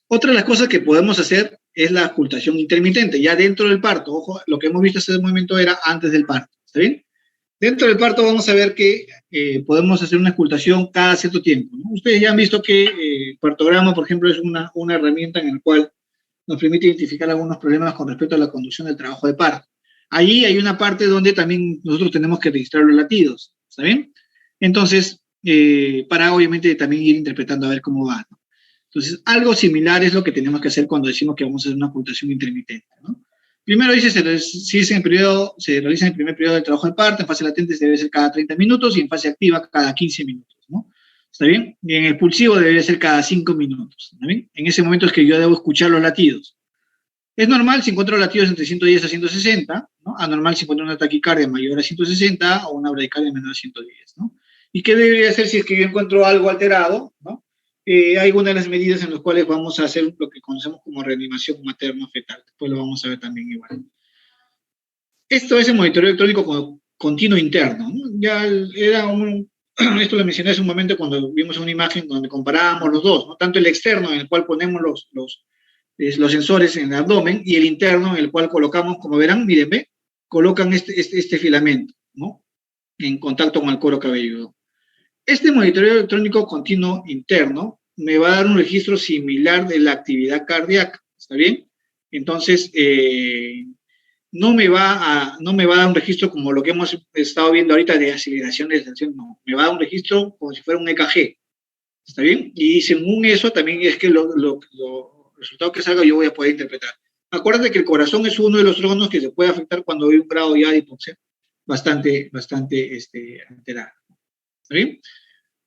Otra de las cosas que podemos hacer es la ocultación intermitente, ya dentro del parto. Ojo, lo que hemos visto hasta ese momento era antes del parto, ¿está bien? Dentro del parto vamos a ver que podemos hacer una ocultación cada cierto tiempo, ¿no? Ustedes ya han visto que el partograma, por ejemplo, es una herramienta en la cual nos permite identificar algunos problemas con respecto a la conducción del trabajo de parto. Allí hay una parte donde también nosotros tenemos que registrar los latidos, ¿está bien? Entonces, para obviamente también ir interpretando a ver cómo va, ¿no? Entonces, algo similar es lo que tenemos que hacer cuando decimos que vamos a hacer una ocultación intermitente, ¿no? Primero dice, se realiza en el primer periodo del trabajo de parto, en fase latente debe ser cada 30 minutos y en fase activa cada 15 minutos, ¿no? ¿Está bien? Y en el pulsivo debería ser cada 5 minutos, ¿está bien? En ese momento es que yo debo escuchar los latidos. Es normal si encuentro latidos entre 110 a 160, ¿no? Anormal si encuentro una taquicardia mayor a 160 o una bradicardia menor a 110, ¿no? ¿Y qué debería hacer si es que yo encuentro algo alterado, ¿no? Hay una de las medidas en las cuales vamos a hacer lo que conocemos como reanimación materno-fetal. Después lo vamos a ver también igual. Esto es el monitoreo electrónico continuo interno, ¿no? Ya era esto lo mencioné hace un momento cuando vimos una imagen donde comparábamos los dos, ¿no? Tanto el externo en el cual ponemos los sensores en el abdomen y el interno en el cual colocamos, como verán, miren, ve, colocan este filamento, ¿no? En contacto con el cuero cabelludo. Este monitoreo electrónico continuo interno me va a dar un registro similar de la actividad cardíaca, ¿está bien? Entonces, no me va a dar un registro como lo que hemos estado viendo ahorita de aceleración, no, me va a dar un registro como si fuera un EKG, ¿está bien? Y según eso también es que los resultados que salga yo voy a poder interpretar. Acuérdate que el corazón es uno de los órganos que se puede afectar cuando hay un grado ya de hipoxia bastante alterado, ¿está bien?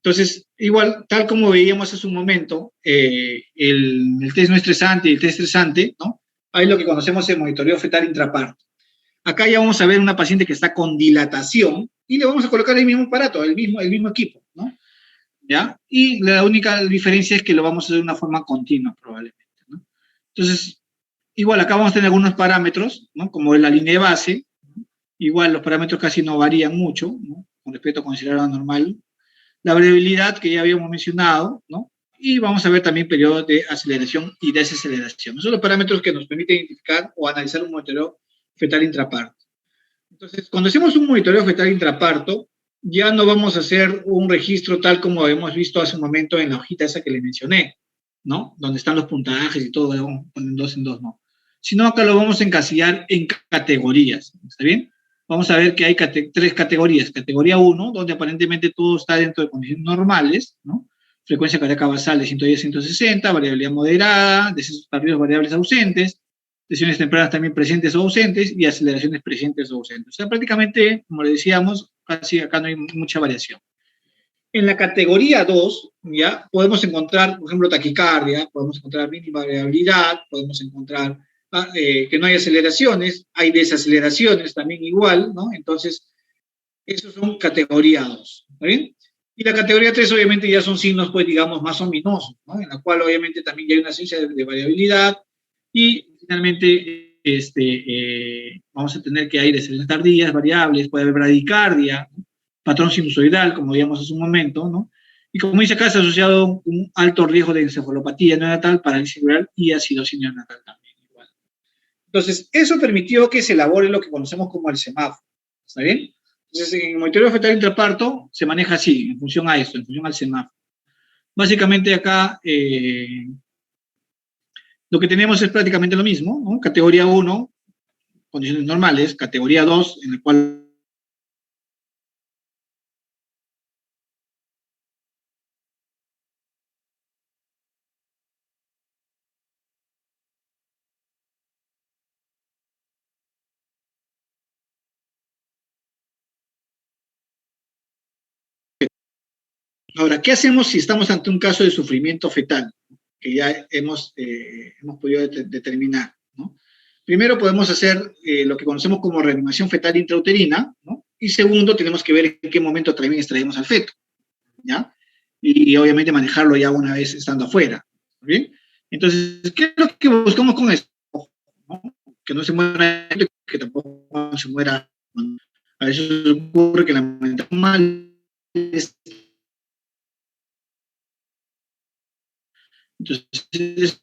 Entonces, igual, tal como veíamos hace un momento, el test no estresante y el test estresante, ¿no? Hay lo que conocemos el monitoreo fetal intraparto. Acá ya vamos a ver una paciente que está con dilatación, y le vamos a colocar el mismo aparato, el mismo equipo, ¿no? ¿Ya? Y la única diferencia es que lo vamos a hacer de una forma continua, probablemente, ¿no? Entonces, igual acá vamos a tener algunos parámetros, ¿no? Como la línea de base, ¿no? Igual los parámetros casi no varían mucho, ¿no? Con respecto a considerarlo normal. La variabilidad que ya habíamos mencionado, ¿no? Y vamos a ver también periodos de aceleración y desaceleración. Esos son los parámetros que nos permiten identificar o analizar un monitoreo fetal intraparto. Entonces, cuando hacemos un monitoreo fetal intraparto, ya no vamos a hacer un registro tal como hemos visto hace un momento en la hojita esa que le mencioné, ¿no? Donde están los puntajes y todo, vamos a poner dos en dos, no. Sino acá lo vamos a encasillar en categorías, ¿está bien? Vamos a ver que hay tres categorías. Categoría 1, donde aparentemente todo está dentro de condiciones normales, ¿no? Frecuencia cardíaca basal de 110-160, variabilidad moderada, decesos tardíos variables ausentes, lesiones tempranas también presentes o ausentes y aceleraciones presentes o ausentes. O sea, prácticamente, como le decíamos, casi acá no hay mucha variación. En la categoría 2, ya, podemos encontrar, por ejemplo, taquicardia, podemos encontrar mínima variabilidad, podemos encontrar que no hay aceleraciones, hay desaceleraciones también igual, ¿no? Entonces, esos son categoría 2, ¿está bien? Y la categoría 3 obviamente ya son signos, pues digamos, más ominosos, ¿no? En la cual obviamente también ya hay una ciencia de variabilidad y finalmente vamos a tener que hay desaceleraciones tardías, variables, puede haber bradicardia, ¿no? Patrón sinusoidal, como digamos hace un momento, ¿no? Y como dice acá, está asociado un alto riesgo de encefalopatía neonatal, parálisis cerebral y acidosis neonatal también igual. Entonces, eso permitió que se elabore lo que conocemos como el semáforo, ¿está bien? Entonces, en el monitoreo fetal intraparto se maneja así, en función a esto, en función al semáforo. Básicamente acá lo que tenemos es prácticamente lo mismo, ¿no? Categoría 1, condiciones normales, categoría 2, en el cual ahora, ¿qué hacemos si estamos ante un caso de sufrimiento fetal? Que ya hemos podido determinar, ¿no? Primero podemos hacer lo que conocemos como reanimación fetal intrauterina, ¿no? Y segundo, tenemos que ver en qué momento también extraemos al feto, ¿ya? Y obviamente manejarlo ya una vez estando afuera, ¿bien? Entonces, ¿qué es lo que buscamos con esto? ¿No? Que no se muera, que tampoco se muera. A veces ocurre que lamentablemente entonces,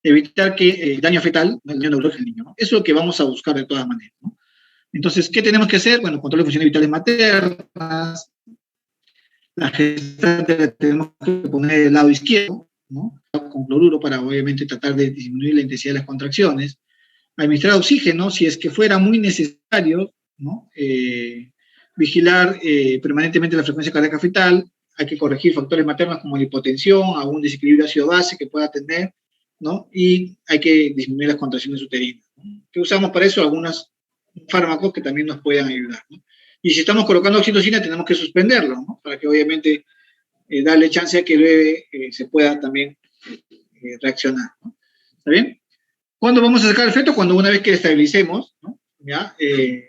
evitar que el daño fetal, el daño neurológico del niño, ¿no? Eso es lo que vamos a buscar de todas maneras, ¿no? Entonces, ¿qué tenemos que hacer? Bueno, control de funciones vitales maternas, la gestante la tenemos que poner del lado izquierdo, ¿no? Con cloruro para obviamente tratar de disminuir la intensidad de las contracciones, administrar oxígeno si es que fuera muy necesario, ¿no? Vigilar permanentemente la frecuencia cardíaca fetal, hay que corregir factores maternos como la hipotensión, algún desequilibrio ácido-base que pueda tener, ¿no? Y hay que disminuir las contracciones uterinas, ¿no? ¿Qué usamos para eso? Algunos fármacos que también nos puedan ayudar, ¿no? Y si estamos colocando oxitocina, tenemos que suspenderlo, ¿no? Para que obviamente darle chance a que el bebé se pueda también reaccionar, ¿no? ¿Está bien? ¿Cuándo vamos a sacar el feto? Cuando una vez que estabilicemos, ¿no? ¿Ya?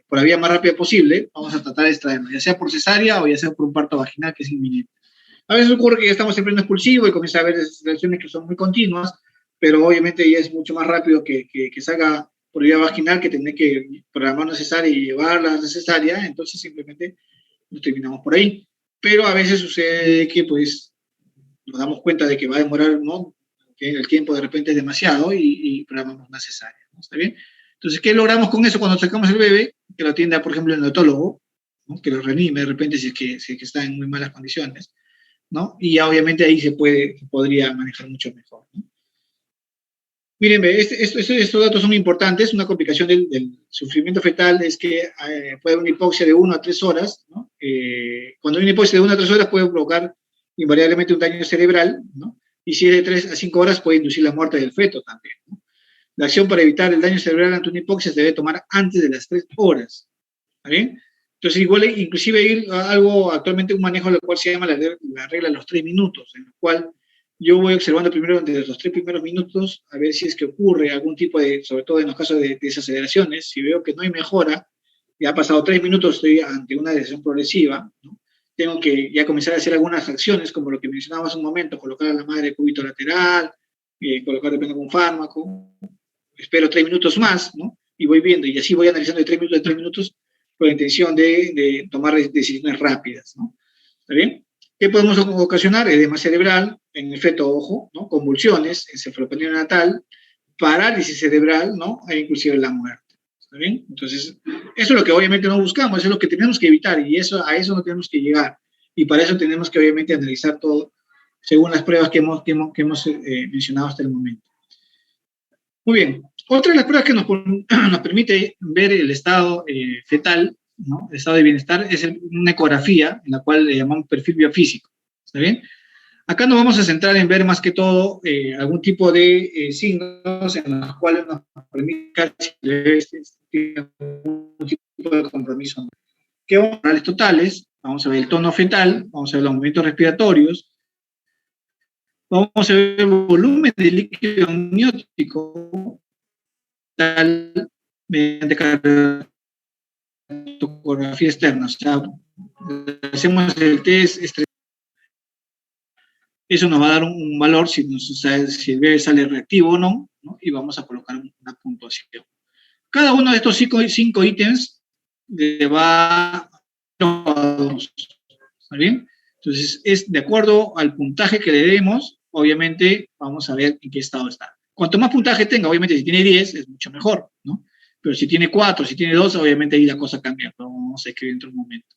Por la vía más rápida posible, vamos a tratar de extraerlo, ya sea por cesárea o ya sea por un parto vaginal que es inminente. A veces ocurre que ya estamos en pleno expulsivo y comienza a haber situaciones que son muy continuas, pero obviamente ya es mucho más rápido que salga por vía vaginal que tener que programar una cesárea y llevarla a la cesárea, entonces simplemente nos terminamos por ahí. Pero a veces sucede que pues nos damos cuenta de que va a demorar, ¿no? Que el tiempo de repente es demasiado y programamos una cesárea, ¿no? ¿Está bien? Entonces, ¿qué logramos con eso cuando sacamos el bebé? Que lo atienda, por ejemplo, el neonatólogo, ¿no? Que lo reanime de repente si es que está en muy malas condiciones, ¿no? Y ya obviamente ahí se podría manejar mucho mejor, ¿no? Miren, estos datos son importantes. Una complicación del sufrimiento fetal es que puede haber una hipoxia de 1 a 3 horas, ¿no? Cuando hay una hipoxia de 1 a 3 horas puede provocar invariablemente un daño cerebral, ¿no? Y si es de 3 a 5 horas puede inducir la muerte del feto también, ¿no? La acción para evitar el daño cerebral ante una hipoxia se debe tomar antes de las 3 horas, ¿está bien? Entonces, igual, inclusive hay algo, actualmente un manejo, lo cual se llama la regla de los 3 minutos, en el cual yo voy observando primero desde los 3 primeros minutos a ver si es que ocurre algún tipo de, sobre todo en los casos de desaceleraciones, si veo que no hay mejora, ya ha pasado 3 minutos, estoy ante una desaceleración progresiva, ¿no? Tengo que ya comenzar a hacer algunas acciones, como lo que mencionaba hace un momento, colocar a la madre de cúbito lateral, colocar depende de un fármaco, espero 3 minutos más, ¿no? Y voy viendo, y así voy analizando de 3 minutos en 3 minutos con la intención de tomar decisiones rápidas, ¿no? ¿Está bien? ¿Qué podemos ocasionar? Edema cerebral, en efecto, ojo, ¿no? Convulsiones, encefalopatía neonatal, parálisis cerebral, ¿no? E inclusive la muerte. ¿Está bien? Entonces, eso es lo que obviamente no buscamos, eso es lo que tenemos que evitar y a eso no tenemos que llegar. Y para eso tenemos que obviamente analizar todo según las pruebas que hemos mencionado hasta el momento. Muy bien. Otra de las pruebas que nos permite ver el estado fetal, ¿no? El estado de bienestar, es una ecografía, en la cual le llamamos perfil biofísico. ¿Está bien? Acá nos vamos a centrar en ver más que todo algún tipo de signos en los cuales nos permite si tiene algún tipo de compromiso. ¿Qué vamos a ver? Totales, vamos a ver el tono fetal, vamos a ver los movimientos respiratorios, vamos a ver el volumen de líquido amniótico tal mediante cartografía externa. O sea, hacemos el test, eso nos va a dar un valor si el bebé sale reactivo o no, ¿no? Y vamos a colocar una puntuación. Cada uno de estos 5 ítems le va a 2. ¿Está bien? Entonces, es de acuerdo al puntaje que le demos, obviamente vamos a ver en qué estado está. Cuanto más puntaje tenga, obviamente si tiene 10 es mucho mejor, ¿no? Pero si tiene 4, si tiene 2, obviamente ahí la cosa cambia, pero vamos a escribir dentro de un momento.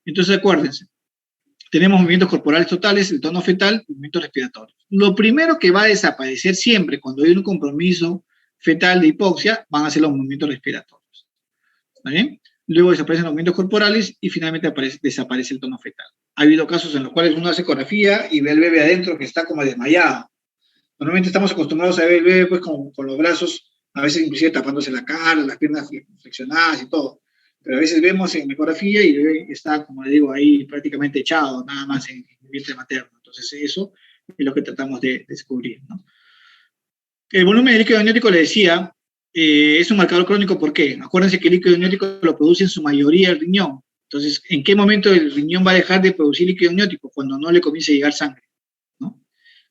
Entonces, acuérdense, tenemos movimientos corporales totales, el tono fetal, movimientos respiratorios. Lo primero que va a desaparecer siempre cuando hay un compromiso fetal de hipoxia van a ser los movimientos respiratorios. ¿Está bien? Luego desaparecen los movimientos corporales y finalmente desaparece el tono fetal. Ha habido casos en los cuales uno hace ecografía y ve al bebé adentro que está como desmayado. Normalmente estamos acostumbrados a ver al bebé pues, con los brazos, a veces inclusive tapándose la cara, las piernas flexionadas y todo. Pero a veces vemos en ecografía y el bebé está, como le digo, ahí prácticamente echado, nada más en el vientre materno. Entonces eso es lo que tratamos de descubrir, ¿no? El volumen de líquido amniótico, le decía, es un marcador crónico. ¿Por qué? Acuérdense que el líquido amniótico lo produce en su mayoría el riñón. Entonces, ¿en qué momento el riñón va a dejar de producir líquido amniótico? Cuando no le comience a llegar sangre, ¿no?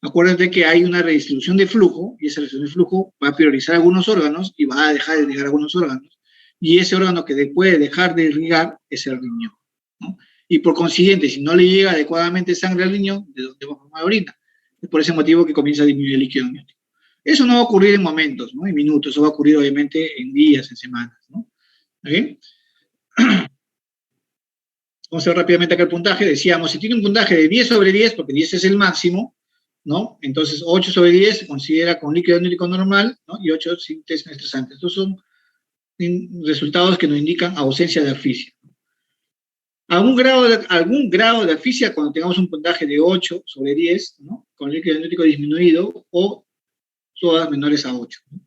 Acuérdense que hay una redistribución de flujo y esa redistribución de flujo va a priorizar algunos órganos y va a dejar de llegar algunos órganos. Y ese órgano que puede dejar de irrigar es el riñón, ¿no? Y por consiguiente, si no le llega adecuadamente sangre al riñón, ¿de dónde va a formar orina? Es por ese motivo que comienza a disminuir el líquido amniótico. Eso no va a ocurrir en momentos, ¿no? En minutos, eso va a ocurrir obviamente en días, en semanas, ¿no? ¿Okay? Vamos a ver rápidamente acá el puntaje. Decíamos, si tiene un puntaje de 10 sobre 10, porque 10 es el máximo, ¿no? Entonces 8 sobre 10 se considera con líquido amniótico normal, ¿no? Y 8 sin test estresante. Estos son resultados que nos indican ausencia de asfixia. Algún grado de asfixia cuando tengamos un puntaje de 8 sobre 10, ¿no? Con líquido amniótico disminuido o todas menores a 8, ¿no?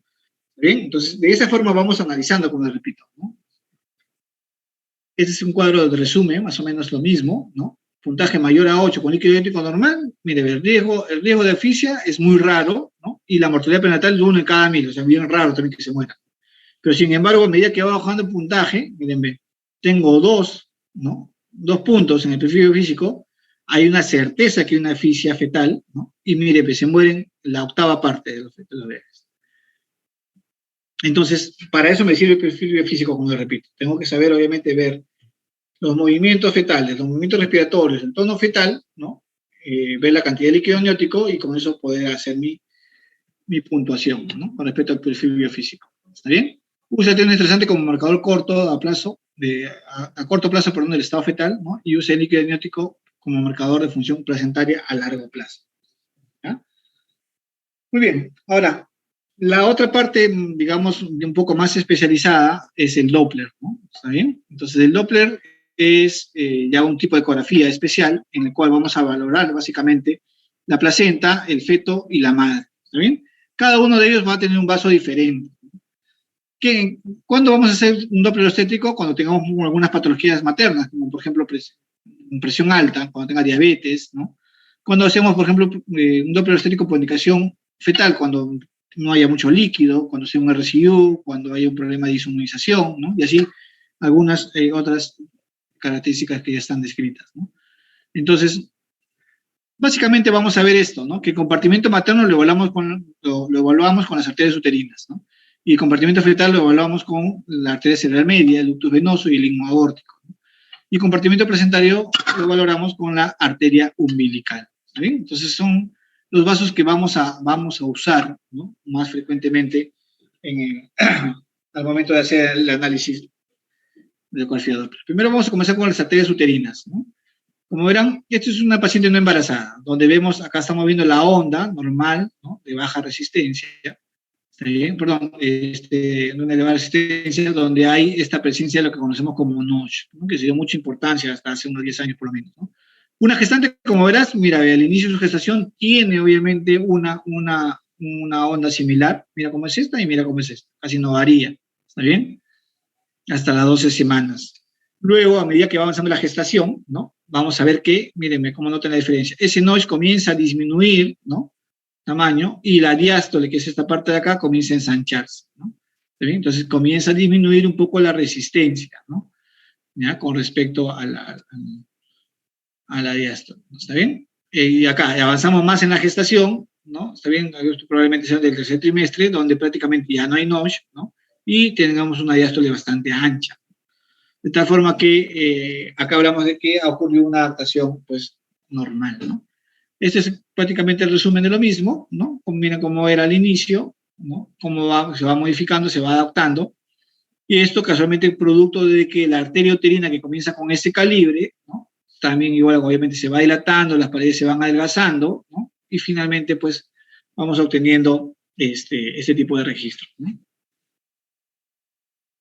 ¿Bien? Entonces, de esa forma vamos analizando, como les repito, ¿no? Este es un cuadro de resumen, más o menos lo mismo, ¿no? Puntaje mayor a 8 con líquido amniótico normal, mire, el riesgo de asfixia es muy raro, ¿no? Y la mortalidad prenatal es 1 en cada 1000, o sea, bien raro también que se muera. Pero sin embargo, a medida que va bajando el puntaje, miren, ven, tengo 2, ¿no? 2 puntos en el perfil físico, hay una certeza que hay una asfixia fetal, ¿no? Y mire, pues se mueren la 8ª parte de los bebés. Entonces, para eso me sirve el perfil biofísico, como les repito. Tengo que saber, obviamente, ver los movimientos fetales, los movimientos respiratorios, el tono fetal, ¿no? Ver la cantidad de líquido amniótico y con eso poder hacer mi puntuación, ¿no? Con respecto al perfil biofísico. ¿Está bien? Usa el estresante como marcador corto a plazo, a corto plazo, perdón, del estado fetal, ¿no? Y usa el líquido amniótico como marcador de función placentaria a largo plazo. ¿Ya? Muy bien. Ahora, la otra parte, digamos, un poco más especializada es el Doppler, ¿no? ¿Está bien? Entonces, el Doppler es ya un tipo de ecografía especial en el cual vamos a valorar básicamente la placenta, el feto y la madre. ¿Está bien? Cada uno de ellos va a tener un vaso diferente. ¿Cuándo vamos a hacer un Doppler obstétrico? Cuando tengamos algunas patologías maternas, como por ejemplo presión alta, cuando tenga diabetes, ¿no? Cuando hacemos, por ejemplo, un Doppler estético por indicación fetal, cuando no haya mucho líquido, cuando sea un RCU, cuando haya un problema de inmunización, ¿no? Y así algunas otras características que ya están descritas, ¿no? Entonces, básicamente vamos a ver esto, ¿no? Que el compartimento materno lo evaluamos con las arterias uterinas, ¿no? Y el compartimento fetal lo evaluamos con la arteria cerebral media, el ductus venoso y el ligno aórtico, ¿no? Y el compartimento placentario lo valoramos con la arteria umbilical, ¿está bien? Entonces son los vasos que vamos a usar, ¿no? Más frecuentemente al momento de hacer el análisis de ecografía Doppler. Primero vamos a comenzar con las arterias uterinas, ¿no? Como verán, esta es una paciente no embarazada, donde vemos, acá estamos viendo la onda normal, ¿no? De baja resistencia, ¿está bien? Perdón, de una elevada resistencia, donde hay esta presencia de lo que conocemos como NOSH, ¿no? Que se dio mucha importancia hasta hace unos 10 años por lo menos, ¿no? Una gestante, como verás, mira, al inicio de su gestación tiene obviamente una onda similar, mira cómo es esta y mira cómo es esta, casi no varía, ¿está bien? Hasta las 12 semanas. Luego, a medida que va avanzando la gestación, ¿no? Vamos a ver que, mírenme cómo nota la diferencia. Ese notch comienza a disminuir, ¿no? Tamaño, y la diástole, que es esta parte de acá, comienza a ensancharse, ¿no? ¿Está bien? Entonces comienza a disminuir un poco la resistencia, ¿no? ¿Ya? Con respecto a la diástole, ¿está bien? Y acá avanzamos más en la gestación, ¿no? Está bien, esto probablemente sea del tercer trimestre, donde prácticamente ya no hay notch, ¿no? Y tengamos una diástole bastante ancha. De tal forma que acá hablamos de que ha ocurrido una adaptación, pues, normal, ¿no? Este es prácticamente el resumen de lo mismo, ¿no? Miren cómo era al inicio, ¿no? Cómo se va modificando, se va adaptando. Y esto casualmente producto de que la arteria uterina que comienza con este calibre, ¿no? También igual obviamente se va dilatando, las paredes se van adelgazando, ¿no? Y finalmente, pues, vamos obteniendo este tipo de registro, ¿no?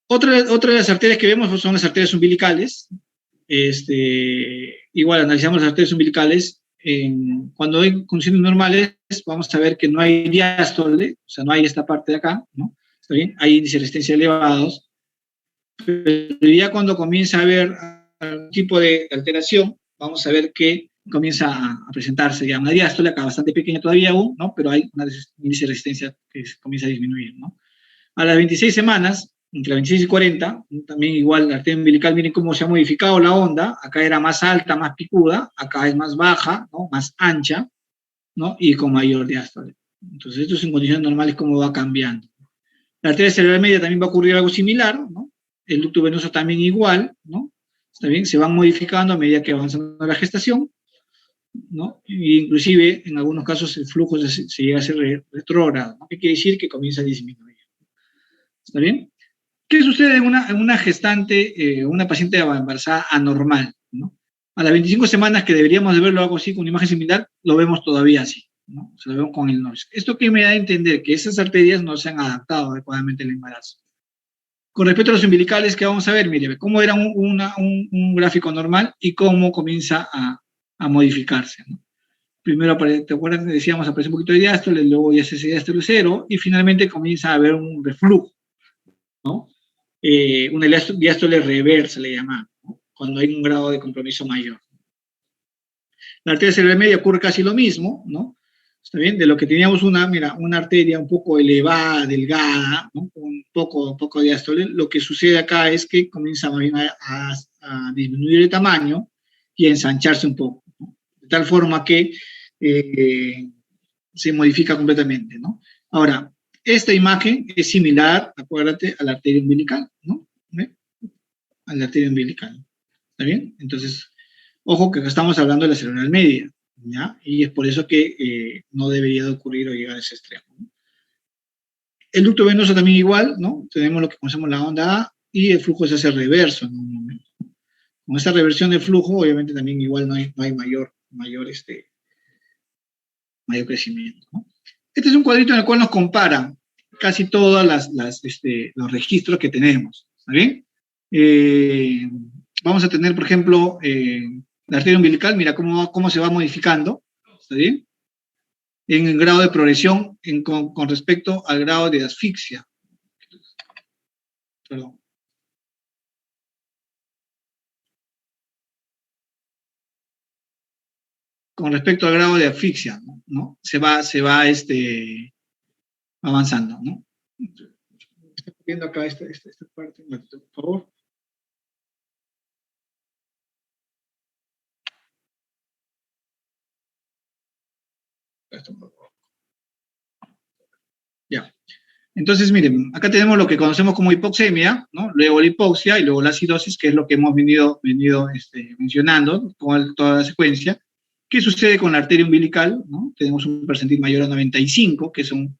Otra de las arterias que vemos son las arterias umbilicales. Igual analizamos las arterias umbilicales. Cuando hay condiciones normales, vamos a ver que no hay diástole, o sea, no hay esta parte de acá, ¿no? ¿Está bien? Hay índices de resistencia elevados. Pero ya cuando comienza a haber algún tipo de alteración, vamos a ver que comienza a presentarse ya una diástole, acá bastante pequeña todavía aún, ¿no? Pero hay un índice de resistencia que comienza a disminuir, ¿no? A las 26 semanas, entre 26 y 40, también igual la arteria umbilical, miren cómo se ha modificado la onda, acá era más alta, más picuda, acá es más baja, ¿no? Más ancha, ¿no? Y con mayor diástole. Entonces, esto es en condiciones normales cómo va cambiando. La arteria cerebral media también va a ocurrir algo similar, ¿no? El ducto venoso también igual, ¿no? Está bien, se van modificando a medida que avanza la gestación, ¿no? E inclusive, en algunos casos, el flujo se llega a ser retrógrado, ¿no? ¿Qué quiere decir? Que comienza a disminuir. ¿Está bien? ¿Qué sucede en una gestante, una paciente embarazada anormal, ¿no? A las 25 semanas que deberíamos de verlo algo así, con una imagen similar, lo vemos todavía así, ¿no? Se lo vemos con el NOS. ¿Esto qué me da a entender? Que esas arterias no se han adaptado adecuadamente al embarazo. Con respecto a los umbilicales, ¿qué vamos a ver? Mire, cómo era un gráfico normal y cómo comienza a modificarse, ¿no? Primero aparece, ¿te acuerdas? Decíamos, aparece un poquito de diástole, luego ya se hace diástole cero, y finalmente comienza a haber un reflujo, ¿no? Una diástole reversa le llama, ¿no? Cuando hay un grado de compromiso mayor. La arteria cerebral media ocurre casi lo mismo, ¿no? ¿Está bien? De lo que teníamos una arteria un poco elevada, delgada, ¿no? Un poco de diástole, lo que sucede acá es que comienza a disminuir el tamaño y a ensancharse un poco, ¿no? De tal forma que se modifica completamente, ¿no? Ahora, esta imagen es similar, acuérdate, a la arteria umbilical, ¿no? ¿Ve? A la arteria umbilical, ¿está bien? Entonces, ojo que acá estamos hablando de la cerebral media, ¿ya? Y es por eso que no debería de ocurrir o llegar a ese extremo, ¿no? El ducto venoso también igual, ¿no? Tenemos lo que conocemos la onda A y el flujo se hace reverso en un momento. Con esta reversión del flujo, obviamente también igual no hay mayor crecimiento, ¿no? Este es un cuadrito en el cual nos comparan casi todos los registros que tenemos, ¿está bien? Vamos a tener, por ejemplo, la arteria umbilical, mira cómo se va modificando, ¿está bien? En el grado de progresión con respecto al grado de asfixia. Perdón. con respecto al grado de asfixia, ¿no? Se va avanzando, ¿no? Estoy viendo acá esta parte, por favor. Ya. Entonces, miren, acá tenemos lo que conocemos como hipoxemia, ¿no? Luego la hipoxia y luego la acidosis, que es lo que hemos venido mencionando con toda la secuencia. ¿Qué sucede con la arteria umbilical? ¿No? Tenemos un percentil mayor a 95, que son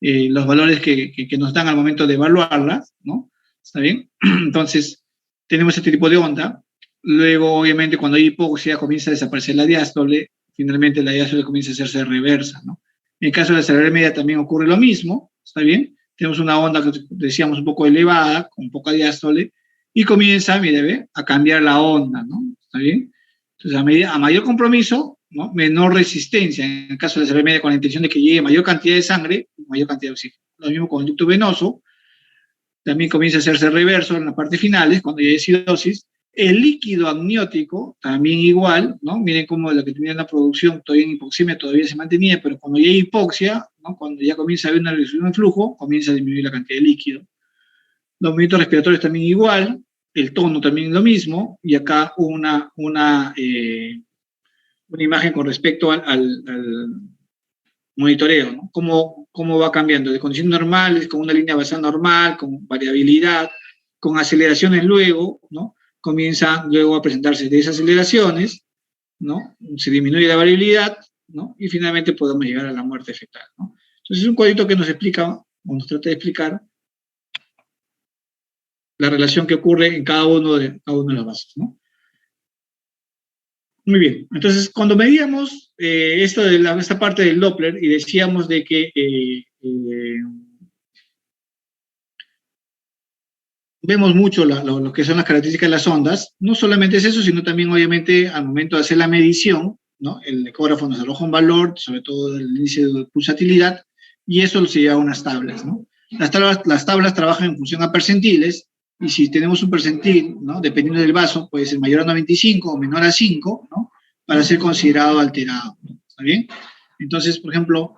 los valores que nos dan al momento de evaluarla, ¿no? ¿Está bien? Entonces, tenemos este tipo de onda. Luego, obviamente, cuando hay hipoxia, comienza a desaparecer la diástole. Finalmente, la diástole comienza a hacerse reversa, ¿no? En el caso de la cerebral media también ocurre lo mismo, ¿está bien? Tenemos una onda que decíamos un poco elevada, con poca diástole, y comienza, mire, ¿ve? A cambiar la onda, ¿no? ¿Está bien? Entonces, a mayor compromiso, ¿no? Menor resistencia. En el caso de la cerebral media, con la intención de que llegue mayor cantidad de sangre, mayor cantidad de oxígeno. Lo mismo con el ducto venoso, también comienza a hacerse reverso en las partes finales, cuando ya hay acidosis. El líquido amniótico, también igual, ¿no? Miren cómo lo que tenía la producción todavía en hipoxemia todavía se mantenía, pero cuando ya hay hipoxia, ¿no? Cuando ya comienza a haber una reducción del flujo, comienza a disminuir la cantidad de líquido. Los movimientos respiratorios también igual, el tono también lo mismo, y acá una imagen con respecto al monitoreo, ¿no? Cómo va cambiando de condiciones normales, con una línea basal normal, con variabilidad, con aceleraciones luego, ¿no? Comienza luego a presentarse desaceleraciones, ¿no? Se disminuye la variabilidad, ¿no? Y finalmente podemos llegar a la muerte fetal, ¿no? Entonces es un cuadrito que nos explica, o nos trata de explicar, la relación que ocurre en cada uno de los vasos, ¿no? Muy bien, entonces cuando medíamos esta parte del Doppler y decíamos de que vemos mucho lo que son las características de las ondas, no solamente es eso, sino también obviamente al momento de hacer la medición, ¿no? El ecógrafo nos arroja un valor, sobre todo el índice de pulsatilidad, y eso se lleva a unas tablas, ¿no? Las tablas trabajan en función a percentiles, y si tenemos un percentil, ¿no? Dependiendo del vaso, puede ser mayor a 95 o menor a 5, ¿no? Para ser considerado alterado, ¿está bien? Entonces, por ejemplo,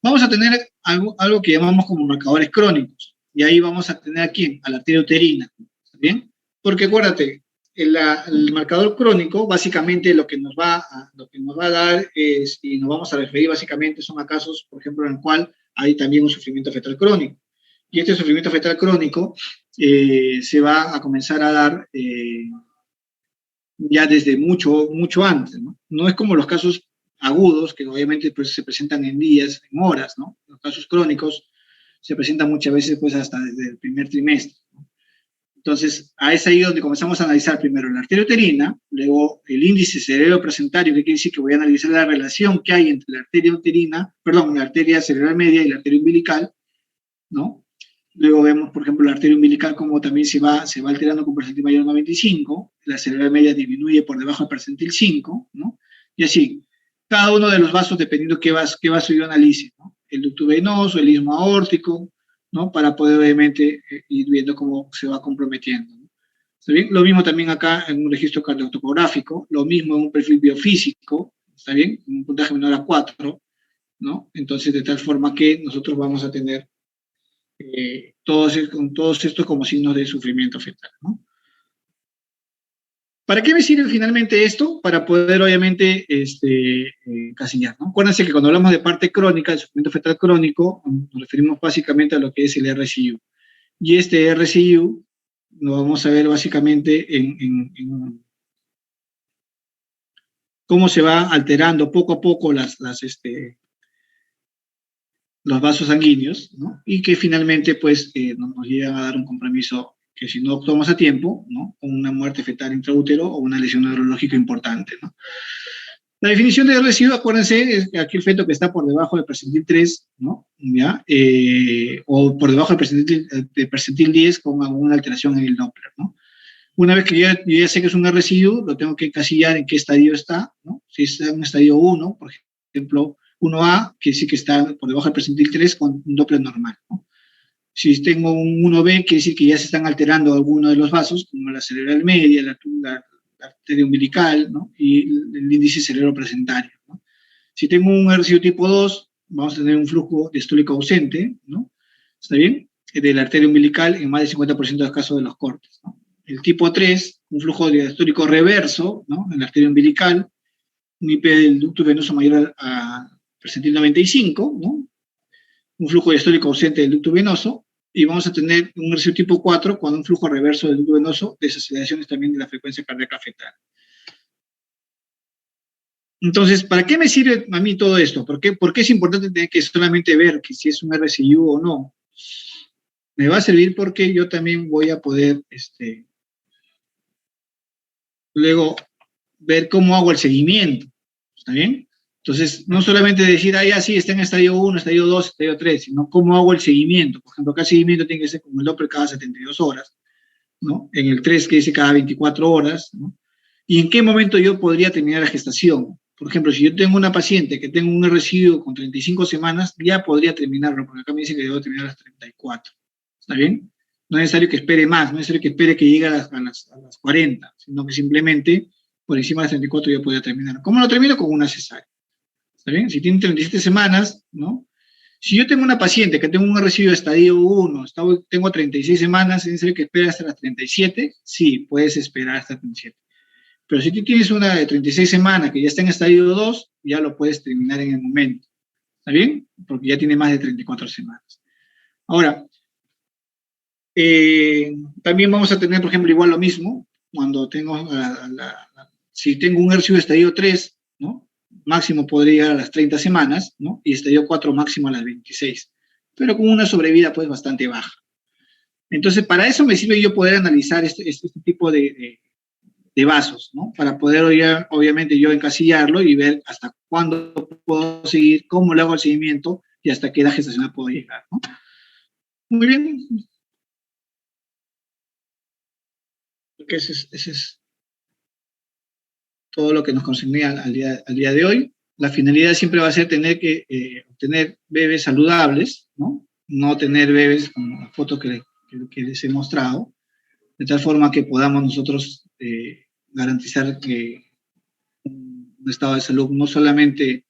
vamos a tener algo que llamamos como marcadores crónicos, y ahí vamos a tener aquí a la arteria uterina, ¿está bien? Porque acuérdate, el marcador crónico, básicamente lo que nos va a dar es, y nos vamos a referir básicamente, son a casos, por ejemplo, en el cual hay también un sufrimiento fetal crónico. Y este sufrimiento fetal crónico se va a comenzar a dar ya desde mucho antes, ¿no? No es como los casos agudos, que obviamente pues, se presentan en días, en horas, ¿no? Los casos crónicos se presentan muchas veces pues hasta desde el primer trimestre, ¿no? Entonces, es ahí donde comenzamos a analizar primero la arteria uterina, luego el índice cerebroplacentario, que quiere decir que voy a analizar la relación que hay entre la arteria uterina, perdón, la arteria cerebral media y la arteria umbilical, ¿no? Luego vemos, por ejemplo, la arteria umbilical como también se va alterando con percentil mayor a 95, la cerebral media disminuye por debajo del percentil 5, ¿no? Y así, cada uno de los vasos dependiendo qué vaso yo analice, ¿no? El ducto venoso, el istmo aórtico, ¿no? Para poder obviamente ir viendo cómo se va comprometiendo, ¿no? ¿Está bien? Lo mismo también acá en un registro cardiotopográfico, lo mismo en un perfil biofísico, ¿está bien? Un puntaje menor a 4, ¿no? Entonces, de tal forma que nosotros vamos a tener con todos estos como signos de sufrimiento fetal, ¿no? ¿Para qué me sirve finalmente esto? Para poder, obviamente, encasillar, ¿no? Acuérdense que cuando hablamos de parte crónica, del sufrimiento fetal crónico, nos referimos básicamente a lo que es el RCU. Y este RCU lo vamos a ver básicamente en cómo se va alterando poco a poco los vasos sanguíneos, ¿no? Y que finalmente pues nos llegan a dar un compromiso que si no actuamos a tiempo, ¿no? Con una muerte fetal intraútero o una lesión neurológica importante, ¿no? La definición de residuo, acuérdense, es aquel feto que está por debajo del percentil 3, ¿no? ¿Ya? O por debajo del percentil 10 con alguna alteración en el Doppler, ¿no? Una vez que yo ya sé que es un residuo, lo tengo que encasillar en qué estadio está, ¿no? Si está en un estadio 1, por ejemplo, 1A, que sí que está por debajo del percentil 3 con un Doppler normal, ¿no? Si tengo un 1B, quiere decir que ya se están alterando algunos de los vasos, como la cerebral media, arteria umbilical, ¿no? Y el índice cerebroplacentario, ¿no? Si tengo un residuo tipo 2, vamos a tener un flujo diastólico ausente, ¿no? ¿Está bien? De la arteria umbilical en más del 50% de los casos de los cortes, ¿no? El tipo 3, un flujo diastólico reverso, ¿no? En la arteria umbilical, un IP del ducto venoso mayor a percentil 95, ¿no? Un flujo diastólico ausente del ducto venoso, y vamos a tener un residuo tipo 4 con un flujo reverso del ducto venoso, desaceleraciones también de la frecuencia cardíaca fetal. Entonces, ¿para qué me sirve a mí todo esto? ¿Por qué es importante tener que solamente ver que si es un RSIU o no? Me va a servir porque yo también voy a poder, luego, ver cómo hago el seguimiento, ¿está bien? Entonces, no solamente decir, ah, ya sí, está en estadio 1, estadio 2, estadio 3, sino cómo hago el seguimiento. Por ejemplo, acá el seguimiento tiene que ser como el Doppler cada 72 horas, ¿no? En el 3 que dice cada 24 horas, ¿no? ¿Y en qué momento yo podría terminar la gestación? Por ejemplo, si yo tengo una paciente que tengo un residuo con 35 semanas, ya podría terminarlo, porque acá me dicen que debo terminar a las 34. ¿Está bien? No es necesario que espere más, no es necesario que espere que llegue a las 40, sino que simplemente por encima de las 34 ya podría terminar. ¿Cómo lo termino? Con una cesárea. ¿Está bien? Si tiene 37 semanas, ¿no? Si yo tengo una paciente que tengo un residuo de estadio 1, tengo 36 semanas, ¿es necesario que espere hasta las 37? Sí, puedes esperar hasta 37. Pero si tú tienes una de 36 semanas que ya está en estadio 2, ya lo puedes terminar en el momento. ¿Está bien? Porque ya tiene más de 34 semanas. Ahora, también vamos a tener, por ejemplo, igual lo mismo, cuando tengo, si tengo un residuo de estadio 3, ¿no? Máximo podría llegar a las 30 semanas, ¿no? Y estadio 4 máximo a las 26, pero con una sobrevida pues bastante baja. Entonces, para eso me sirve yo poder analizar este tipo de vasos, ¿no? Para poder, obviamente, yo encasillarlo y ver hasta cuándo puedo seguir, cómo le hago el seguimiento y hasta qué edad gestacional puedo llegar, ¿no? Muy bien. Porque ese es todo lo que nos concernía al día de hoy. La finalidad siempre va a ser tener que obtener bebés saludables, ¿no? No tener bebés como la foto que les he mostrado, de tal forma que podamos nosotros garantizar un estado de salud no solamente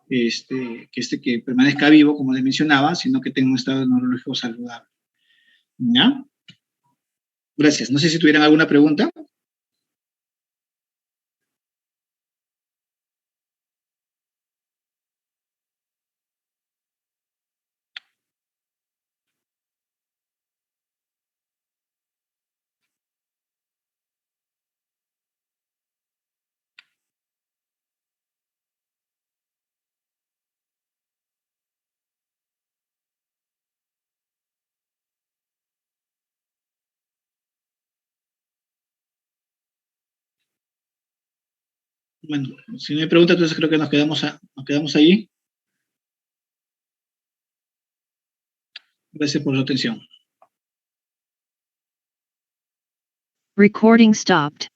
que permanezca vivo, como les mencionaba, sino que tenga un estado neurológico saludable. ¿Ya? Gracias. No sé si tuvieran alguna pregunta. Bueno, si no hay pregunta, entonces creo que nos quedamos ahí. Gracias por su atención. Recording stopped.